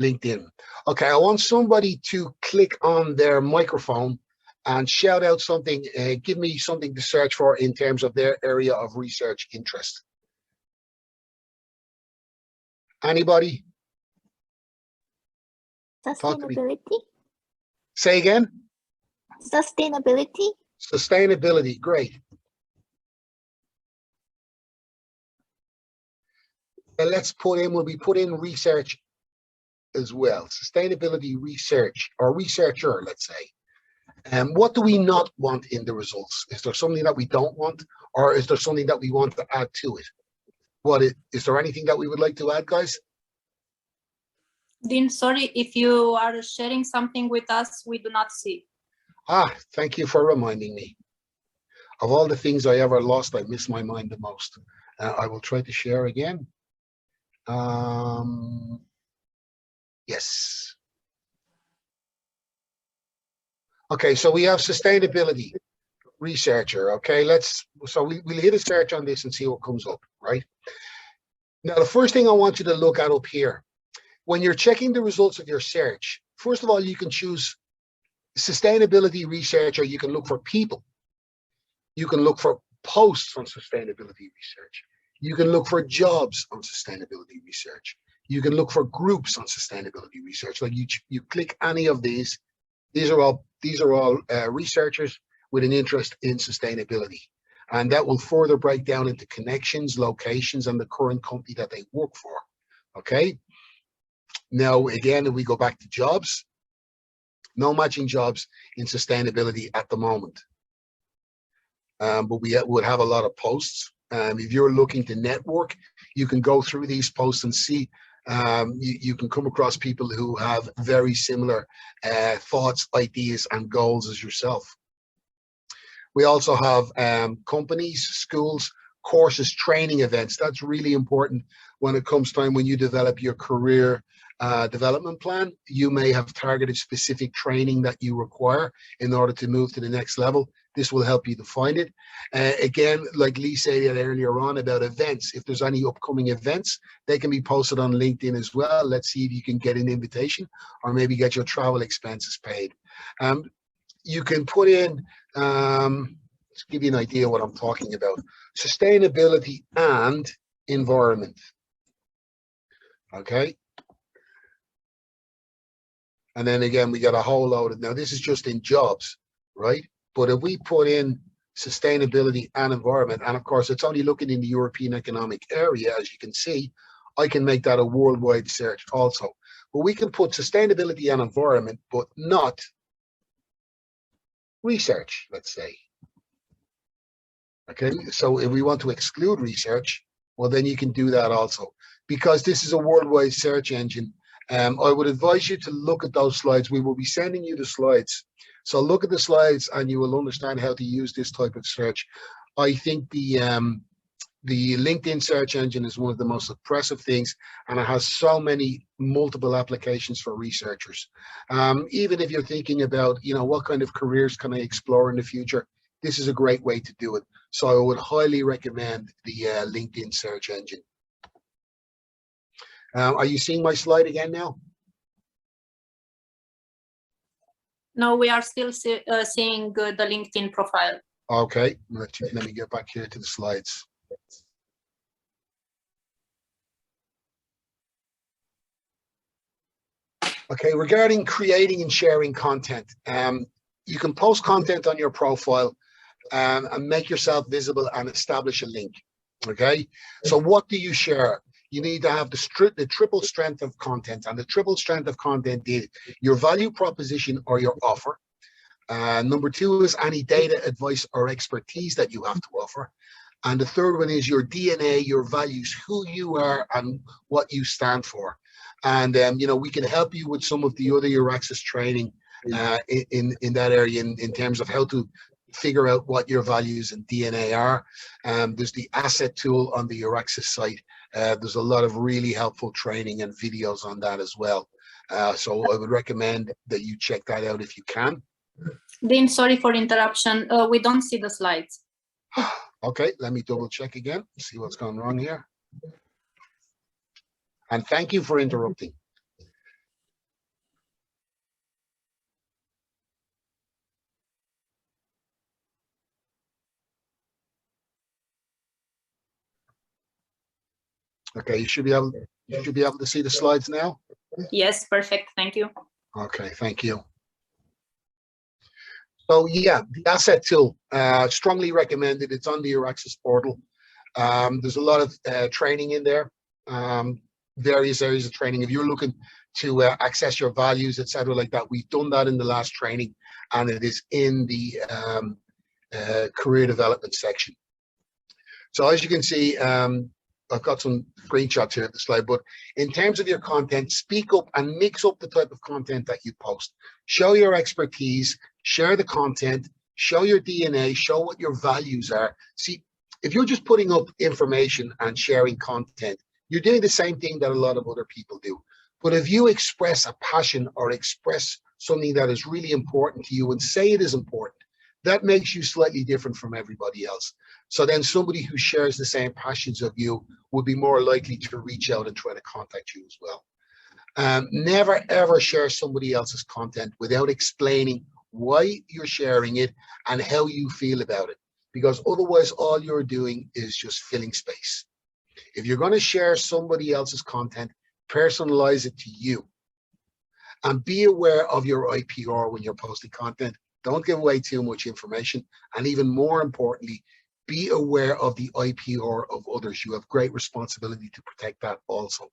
[SPEAKER 1] LinkedIn. Okay, I want somebody to click on their microphone and shout out something, give me something to search for in terms of their area of research interest. Anybody?
[SPEAKER 2] Sustainability.
[SPEAKER 1] Say again?
[SPEAKER 2] Sustainability.
[SPEAKER 1] Sustainability, great. And let's put in, will we put in research as well? Sustainability research, or researcher, let's say. What do we not want in the results? Is there something that we don't want, or is there something that we want to add to it? Is there anything that we would like to add, guys?
[SPEAKER 4] Dean, sorry, if you are sharing something with us, we do not see.
[SPEAKER 1] Thank you for reminding me. Of all the things I ever lost, I miss my mind the most. I will try to share again. Yes. Okay, so we have sustainability researcher. Okay, we'll hit a search on this and see what comes up, right? Now, the first thing I want you to look at up here, when you're checking the results of your search, first of all, you can choose sustainability researcher. You can look for people. You can look for posts on sustainability research. You can look for jobs on sustainability research. You can look for groups on sustainability research. Like you click any of these. These are all researchers with an interest in sustainability, and that will further break down into connections, locations, and the current company that they work for. Okay. Now, again, if we go back to jobs, no matching jobs in sustainability at the moment. But we would have a lot of posts. If you're looking to network, you can go through these posts and see, you can come across people who have very similar thoughts, ideas, and goals as yourself. We also have companies, schools, courses, training events. That's really important when it comes time when you develop your career development plan. You may have targeted specific training that you require in order to move to the next level. This will help you to find it. Again, like Lee said earlier on about events, if there's any upcoming events, they can be posted on LinkedIn as well. Let's see if you can get an invitation or maybe get your travel expenses paid. You can put in, let's give you an idea what I'm talking about, sustainability and environment. Okay. And then again, we got a whole load of, now this is just in jobs, right? But if we put in sustainability and environment, and of course, it's only looking in the European Economic Area, as you can see, I can make that a worldwide search also. But we can put sustainability and environment, but not research, let's say. Okay, so if we want to exclude research, well, then you can do that also. Because this is a worldwide search engine, I would advise you to look at those slides. We will be sending you the slides. So look at the slides and you will understand how to use this type of search. I think the LinkedIn search engine is one of the most impressive things, and it has so many multiple applications for researchers. Even if you're thinking about, you know, what kind of careers can I explore in the future, this is a great way to do it. So I would highly recommend the LinkedIn search engine. Are you seeing my slide again now?
[SPEAKER 4] No, we are still seeing the LinkedIn profile.
[SPEAKER 1] Okay, let me get back here to the slides. Okay, regarding creating and sharing content, you can post content on your profile and make yourself visible and establish a link. Okay, so what do you share? You need to have the triple strength of content, and the triple strength of content is your value proposition or your offer. Number two is any data, advice, or expertise that you have to offer. And the third one is your DNA, your values, who you are and what you stand for. And, you know, we can help you with some of the other Euraxis training in that area in terms of how to figure out what your values and DNA are. There's the asset tool on the Euraxis site. There's a lot of really helpful training and videos on that as well. So I would recommend that you check that out if you can.
[SPEAKER 4] Dean, sorry for interruption. We don't see the slides.
[SPEAKER 1] Okay, let me double check again, see what's gone wrong here. And thank you for interrupting. Okay, you should be able to see the slides now.
[SPEAKER 4] Yes, perfect. Thank you.
[SPEAKER 1] Okay, thank you. So yeah, the asset tool, strongly recommended. It's on the Euraxis portal. There's a lot of training in there, various areas of training. If you're looking to access your values, etc., like that, we've done that in the last training, and it is in the career development section. So as you can see, I've got some screenshots here at the slide, but in terms of your content, speak up and mix up the type of content that you post. Show your expertise, share the content, show your DNA, show what your values are. See, if you're just putting up information and sharing content, you're doing the same thing that a lot of other people do. But if you express a passion or express something that is really important to you and say it is important, that makes you slightly different from everybody else. So then somebody who shares the same passions of you would be more likely to reach out and try to contact you as well. Never ever share somebody else's content without explaining why you're sharing it and how you feel about it, because otherwise all you're doing is just filling space. If you're going to share somebody else's content, personalize it to you, and be aware of your IPR when you're posting content. Don't give away too much information. And even more importantly, be aware of the IPR of others. You have great responsibility to protect that also.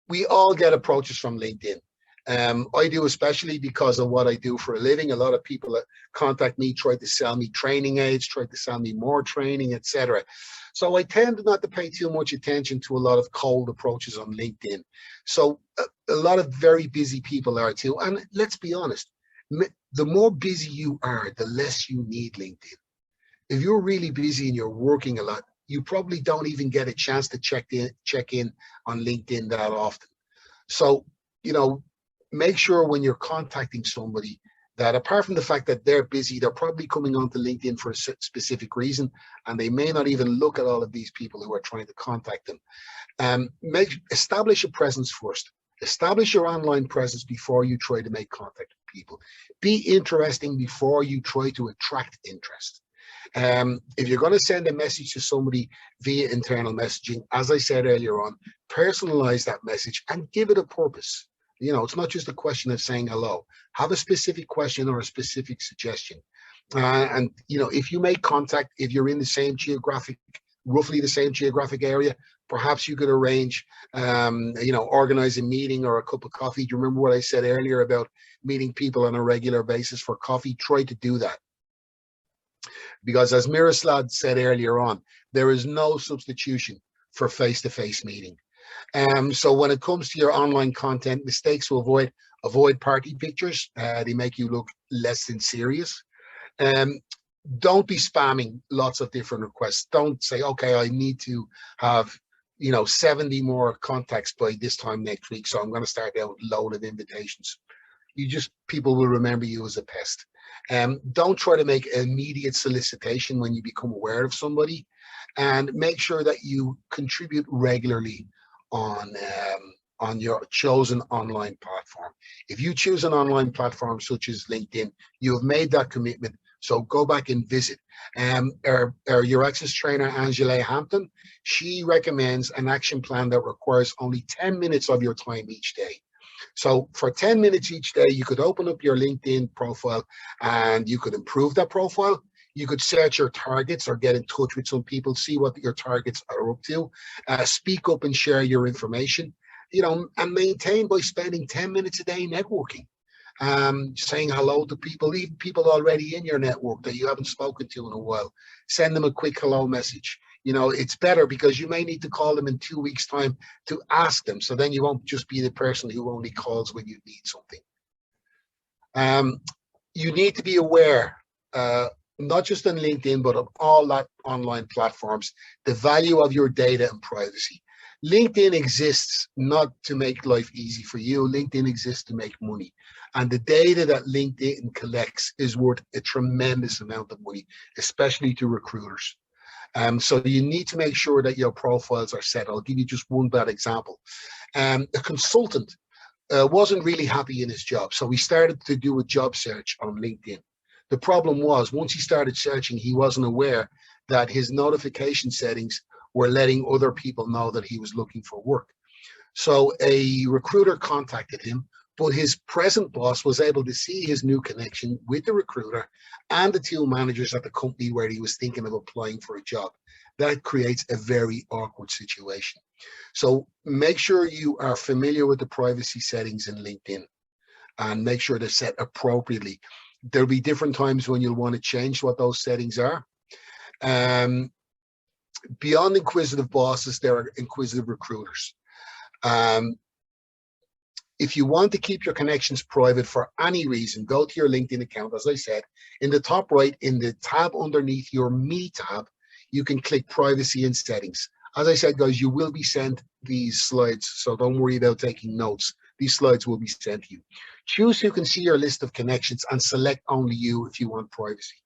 [SPEAKER 1] We all get approaches from LinkedIn. I do, especially because of what I do for a living. A lot of people that contact me try to sell me training aids, try to sell me more training, etc. So I tend not to pay too much attention to a lot of cold approaches on LinkedIn. So a lot of very busy people are too. And let's be honest, the more busy you are, the less you need LinkedIn. If you're really busy and you're working a lot, you probably don't even get a chance to check in on LinkedIn that often. So, you know, make sure when you're contacting somebody that, apart from the fact that they're busy, they're probably coming onto LinkedIn for a specific reason, and they may not even look at all of these people who are trying to contact them. Establish a presence first. Establish your online presence before you try to make contact with people. Be interesting before you try to attract interest. If you're going to send a message to somebody via internal messaging, as I said earlier on, personalize that message and give it a purpose. You know, it's not just a question of saying hello. Have a specific question or a specific suggestion. And, you know, if you make contact, if you're in the same roughly the same geographic area, perhaps you could arrange, you know, organize a meeting or a cup of coffee. Do you remember what I said earlier about meeting people on a regular basis for coffee? Try to do that. Because as Miroslav said earlier on, there is no substitution for face-to-face meeting. So when it comes to your online content, mistakes to avoid party pictures. They make you look less than serious. Don't be spamming lots of different requests. Don't say, okay, I need to have, you know, 70 more contacts by this time next week, so I'm going to start out with a load of invitations. People will remember you as a pest. Don't try to make immediate solicitation when you become aware of somebody, and make sure that you contribute regularly on your chosen online platform. If you choose an online platform such as LinkedIn, you have made that commitment. So go back and visit. Your access trainer, Angela Hampton, she recommends an action plan that requires only 10 minutes of your time each day. So for 10 minutes each day, you could open up your LinkedIn profile and you could improve that profile. You could search your targets or get in touch with some people, see what your targets are up to, speak up and share your information, you know, and maintain by spending 10 minutes a day networking, saying hello to people, even people already in your network that you haven't spoken to in a while. Send them a quick hello message. You know, it's better because you may need to call them in 2 weeks' time to ask them. So then you won't just be the person who only calls when you need something. You need to be aware, not just on LinkedIn, but of all that online platforms, the value of your data and privacy. LinkedIn exists not to make life easy for you. LinkedIn exists to make money. And the data that LinkedIn collects is worth a tremendous amount of money, especially to recruiters. So you need to make sure that your profiles are set. I'll give you just one bad example. A consultant wasn't really happy in his job, so he started to do a job search on LinkedIn. The problem was, once he started searching, he wasn't aware that his notification settings were letting other people know that he was looking for work. So a recruiter contacted him, but his present boss was able to see his new connection with the recruiter and the two managers at the company where he was thinking of applying for a job. That creates a very awkward situation. So make sure you are familiar with the privacy settings in LinkedIn and make sure they're set appropriately. There'll be different times when you'll want to change what those settings are. Beyond inquisitive bosses, there are inquisitive recruiters. If you want to keep your connections private for any reason, go to your LinkedIn account. As I said, in the top right, in the tab underneath your Me tab, you can click privacy and settings. As I said, guys, you will be sent these slides, so don't worry about taking notes. These slides will be sent to you. Choose who can see your list of connections and select only you if you want privacy.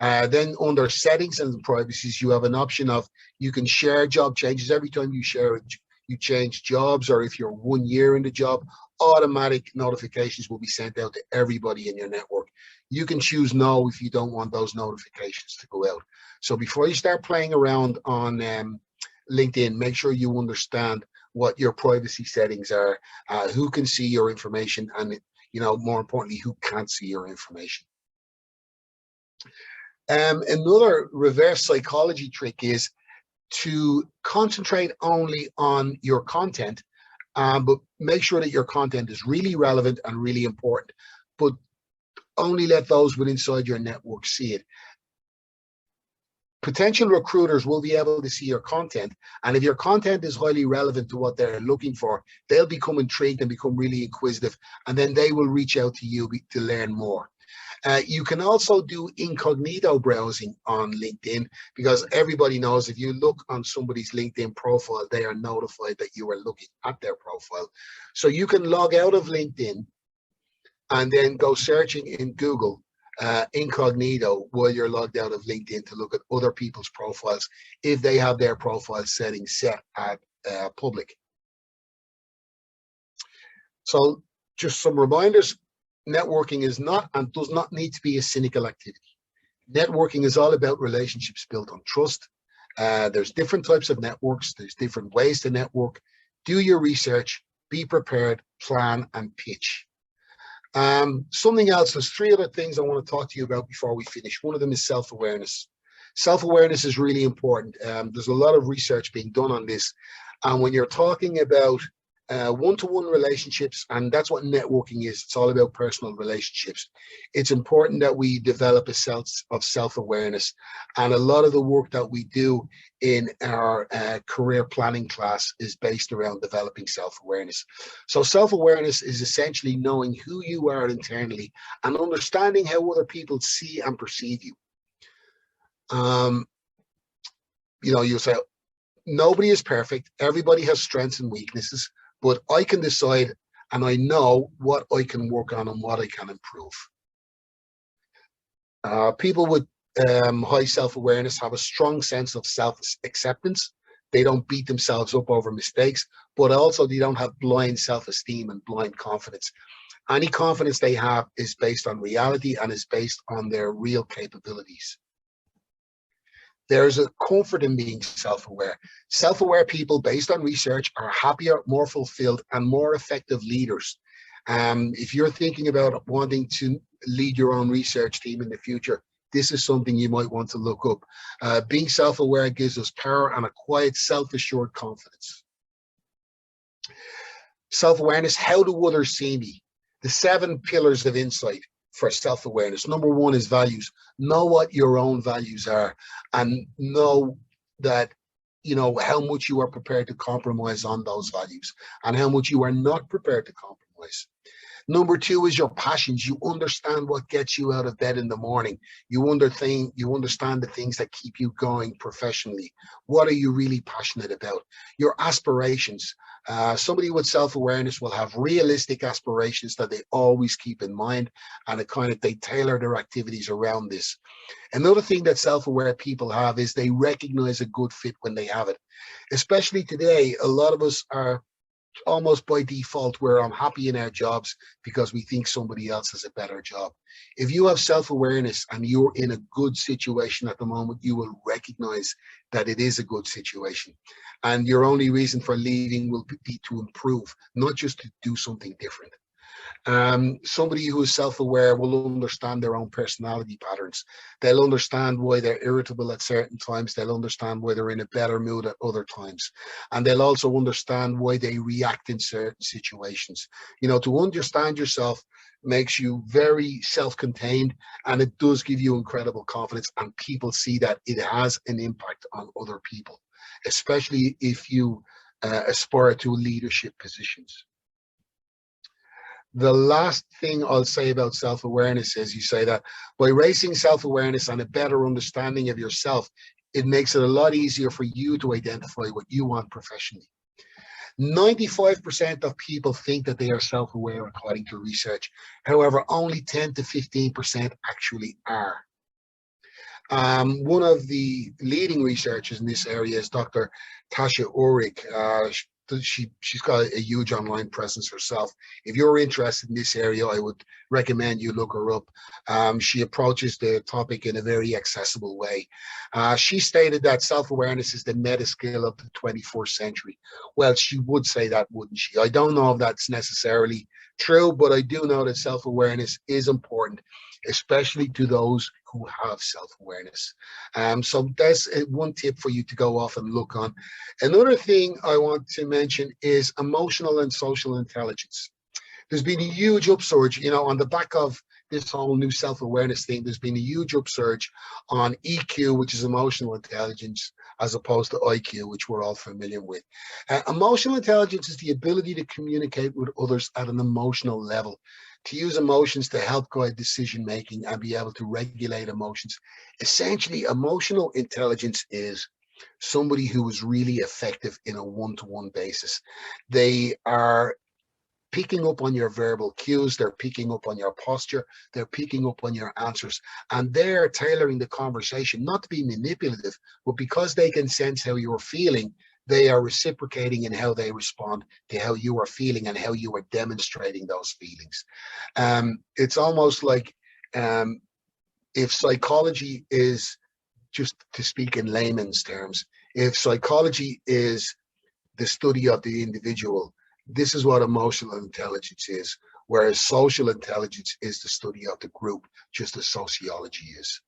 [SPEAKER 1] Then under settings and privacies, you have an option of you can share job changes. Every time you share, you change jobs, or if you're 1 year in the job, automatic notifications will be sent out to everybody in your network. You can choose no if you don't want those notifications to go out. So before you start playing around on LinkedIn, make sure you understand what your privacy settings are, who can see your information, and more importantly, who can't see your information. Another reverse psychology trick is to concentrate only on your content, but make sure that your content is really relevant and really important, but only let those within inside your network see it. Potential recruiters will be able to see your content, and if your content is highly relevant to what they're looking for, they'll become intrigued and become really inquisitive, and then they will reach out to you to learn more. You can also do incognito browsing on LinkedIn, because everybody knows if you look on somebody's LinkedIn profile, they are notified that you are looking at their profile. So you can log out of LinkedIn and then go searching in Google incognito while you're logged out of LinkedIn to look at other people's profiles if they have their profile settings set at public. So just some reminders. Networking is not and does not need to be a cynical activity. Networking is all about relationships built on trust. There's different types of networks. There's different ways to network. Do your research, be prepared, plan, and pitch. Something else, there's 3 other things I want to talk to you about before we finish. One of them is self-awareness. Self-awareness is really important. There's a lot of research being done on this. And when you're talking about one-to-one relationships, and that's what networking is, it's all about personal relationships. It's important that we develop a sense of self-awareness. And a lot of the work that we do in our career planning class is based around developing self-awareness. So self-awareness is essentially knowing who you are internally and understanding how other people see and perceive you. You'll say, nobody is perfect. Everybody has strengths and weaknesses, but I can decide and I know what I can work on and what I can improve. People with high self-awareness have a strong sense of self-acceptance. They don't beat themselves up over mistakes, but also they don't have blind self-esteem and blind confidence. Any confidence they have is based on reality and is based on their real capabilities. There's a comfort in being self-aware. Self-aware people, based on research, are happier, more fulfilled, and more effective leaders. If you're thinking about wanting to lead your own research team in the future, this is something you might want to look up. Being self-aware gives us power and a quiet, self-assured confidence. Self-awareness, how do others see me? The 7 pillars of insight for self-awareness. Number 1 is values. Know what your own values are and know that, how much you are prepared to compromise on those values and how much you are not prepared to compromise. Number 2 is your passions. You understand what gets you out of bed in the morning. You understand the things that keep you going professionally. What are you really passionate about? Your aspirations. Somebody with self-awareness will have realistic aspirations that they always keep in mind, and they tailor their activities around this. Another thing that self-aware people have is they recognize a good fit when they have it. Especially today, a lot of us are almost by default, we're unhappy in our jobs because we think somebody else has a better job. If you have self-awareness and you're in a good situation at the moment, you will recognize that it is a good situation. And your only reason for leaving will be to improve, not just to do something different. Somebody who is self-aware will understand their own personality patterns. They'll understand why they're irritable at certain times. They'll understand why they're in a better mood at other times. And they'll also understand why they react in certain situations. To understand yourself makes you very self-contained, and it does give you incredible confidence, and people see that it has an impact on other people, especially if you aspire to leadership positions. The last thing I'll say about self-awareness is you say that by raising self-awareness and a better understanding of yourself, it makes it a lot easier for you to identify what you want professionally. 95% of people think that they are self-aware according to research. However, only 10 to 15% actually are. One of the leading researchers in this area is Dr. Tasha Ulrich. she's got a huge online presence herself. If you're interested in this area, I would recommend you look her up. She approaches the topic in a very accessible way. She stated that self-awareness is the meta skill of the 21st century. Well, she would say that, wouldn't she? I don't know if that's necessarily true, but I do know that self-awareness is important, especially to those who have self-awareness. So that's one tip for you to go off and look on. Another thing I want to mention is emotional and social intelligence. There's been a huge upsurge, on the back of this whole new self-awareness thing. There's been a huge upsurge on EQ, which is emotional intelligence, as opposed to IQ, which we're all familiar with. Emotional intelligence is the ability to communicate with others at an emotional level, to use emotions to help guide decision-making and be able to regulate emotions. Essentially, emotional intelligence is somebody who is really effective in a one-to-one basis. They are picking up on your verbal cues, they're picking up on your posture, they're picking up on your answers, and they're tailoring the conversation, not to be manipulative, but because they can sense how you're feeling, they are reciprocating in how they respond to how you are feeling and how you are demonstrating those feelings. It's almost like if psychology is, just to speak in layman's terms, if psychology is the study of the individual, this is what emotional intelligence is, whereas social intelligence is the study of the group, just as sociology is.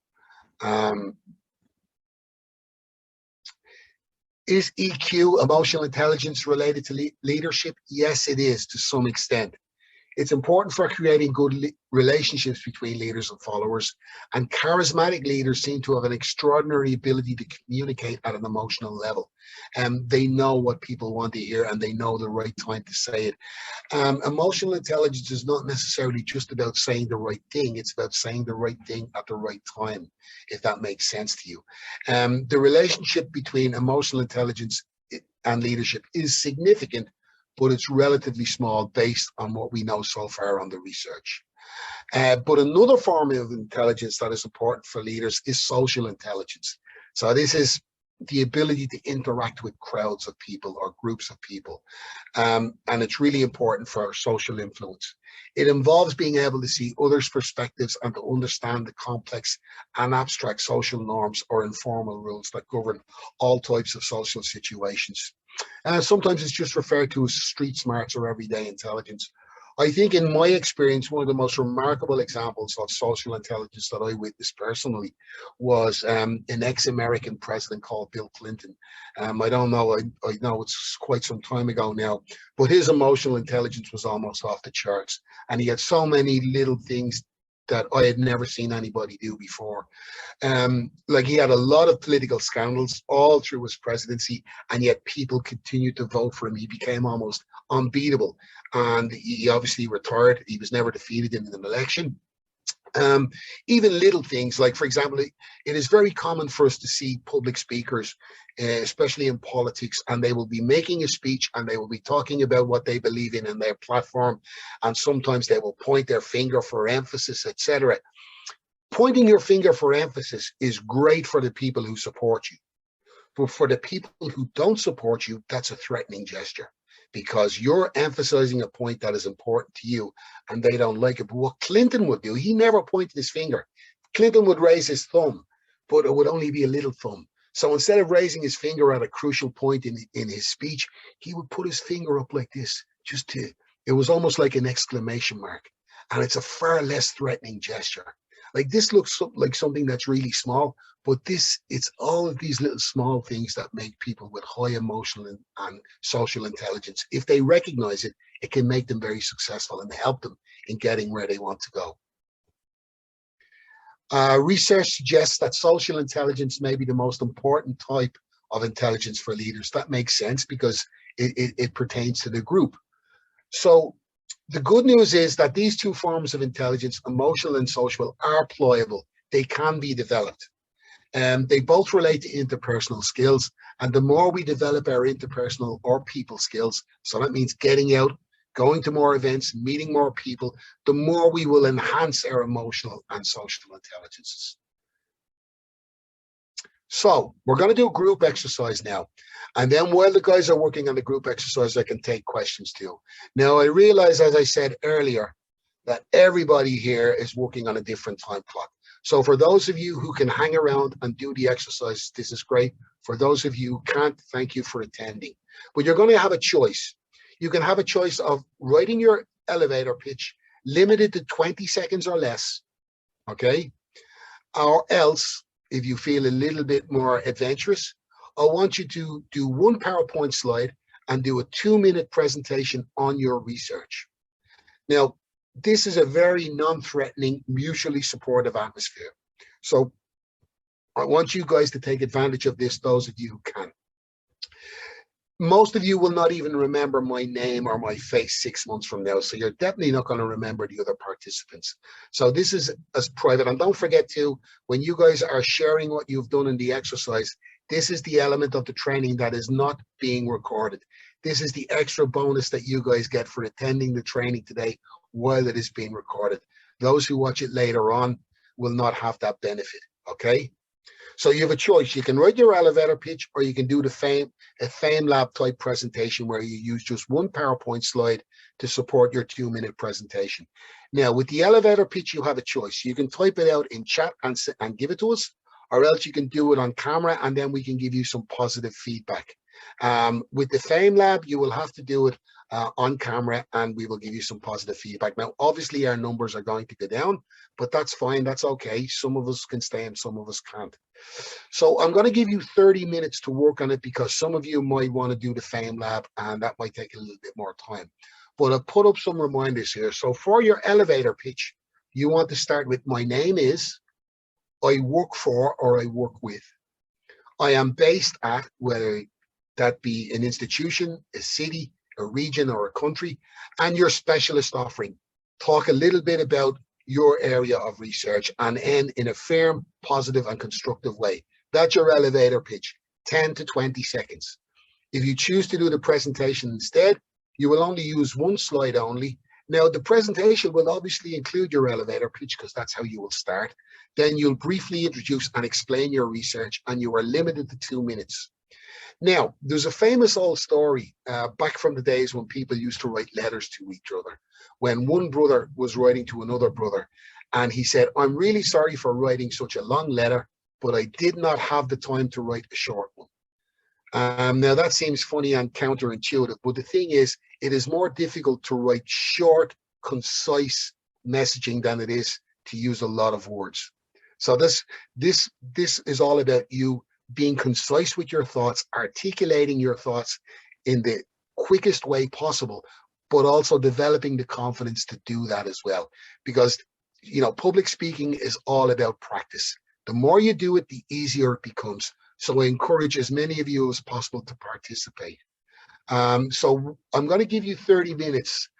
[SPEAKER 1] Is EQ, emotional intelligence, related to leadership? Yes, it is, to some extent. It's important for creating good relationships between leaders and followers, and charismatic leaders seem to have an extraordinary ability to communicate at an emotional level. They know what people want to hear, and they know the right time to say it. Emotional intelligence is not necessarily just about saying the right thing. It's about saying the right thing at the right time, if that makes sense to you. The relationship between emotional intelligence and leadership is significant, but it's relatively small based on what we know so far on the research. But another form of intelligence that is important for leaders is social intelligence. So this is the ability to interact with crowds of people or groups of people. And it's really important for social influence. It involves being able to see others' perspectives and to understand the complex and abstract social norms or informal rules that govern all types of social situations. Sometimes it's just referred to as street smarts or everyday intelligence. I think in my experience, one of the most remarkable examples of social intelligence that I witnessed personally was an ex-American president called Bill Clinton. I don't know, I know it's quite some time ago now, but his emotional intelligence was almost off the charts. And he had so many little things that I had never seen anybody do before. Like, he had a lot of political scandals all through his presidency, and yet people continued to vote for him. He became almost unbeatable, and he obviously retired. He was never defeated in an election. Even little things like, for example, it is very common for us to see public speakers, especially in politics, and they will be making a speech and they will be talking about what they believe in their platform, and sometimes they will point their finger for emphasis, etc. Pointing your finger for emphasis is great for the people who support you, but for the people who don't support you, that's a threatening gesture, because you're emphasizing a point that is important to you and they don't like it. But what Clinton would do, he never pointed his finger. Clinton would raise his thumb, but it would only be a little thumb. So instead of raising his finger at a crucial point in his speech, he would put his finger up like this, it was almost like an exclamation mark. And it's a far less threatening gesture. Like, this looks like something that's really small, but it's all of these little small things that make people with high emotional and social intelligence, if they recognize it, it can make them very successful and help them in getting where they want to go. Research suggests that social intelligence may be the most important type of intelligence for leaders. That makes sense because it pertains to the group. So the good news is that these two forms of intelligence, emotional and social, are pliable. They can be developed. They both relate to interpersonal skills. And the more we develop our interpersonal or people skills, so that means getting out, going to more events, meeting more people, the more we will enhance our emotional and social intelligences. So we're going to do a group exercise now. And then while the guys are working on the group exercise, I can take questions too. Now, I realize, as I said earlier, that everybody here is working on a different time clock. So for those of you who can hang around and do the exercise, this is great. For those of you who can't, thank you for attending. But you're going to have a choice. You can have a choice of writing your elevator pitch limited to 20 seconds or less, okay? Or else, if you feel a little bit more adventurous, I want you to do one PowerPoint slide and do a 2-minute presentation on your research. Now, this is a very non-threatening, mutually supportive atmosphere. So I want you guys to take advantage of this, those of you who can. Most of you will not even remember my name or my face 6 months from now, so you're definitely not going to remember the other participants. So this is as private. And don't forget to, when you guys are sharing what you've done in the exercise, this is the element of the training that is not being recorded. This is the extra bonus that you guys get for attending the training today while it is being recorded. Those who watch it later on will not have that benefit, okay? So you have a choice. You can write your elevator pitch, or you can do a FameLab type presentation where you use just one PowerPoint slide to support your 2-minute presentation. Now, with the elevator pitch, you have a choice. You can type it out in chat and give it to us, or else you can do it on camera, and then we can give you some positive feedback. With the FameLab, you will have to do it on camera, and we will give you some positive feedback. Now, obviously, our numbers are going to go down, but that's fine. That's okay. Some of us can stay and some of us can't. So I'm going to give you 30 minutes to work on it, because some of you might want to do the FameLab, and that might take a little bit more time. But I'll put up some reminders here. So for your elevator pitch, you want to start with, my name is, I work for, or I work with. I am based at, whether that be an institution, a city, a region, or a country, and your specialist offering. Talk a little bit about your area of research and end in a firm, positive, and constructive way. That's your elevator pitch, 10 to 20 seconds. If you choose to do the presentation instead, you will only use one slide only. Now, the presentation will obviously include your elevator pitch, because that's how you will start. Then you'll briefly introduce and explain your research, and you are limited to 2 minutes. Now, there's a famous old story back from the days when people used to write letters to each other, when one brother was writing to another brother, and he said, I'm really sorry for writing such a long letter, but I did not have the time to write a short one. Now, that seems funny and counterintuitive, but the thing is, it is more difficult to write short, concise messaging than it is to use a lot of words. So this is all about you being concise with your thoughts, articulating your thoughts in the quickest way possible, but also developing the confidence to do that as well. Because, you know, public speaking is all about practice. The more you do it, the easier it becomes. So I encourage as many of you as possible to participate. So I'm going to give you 30 minutes.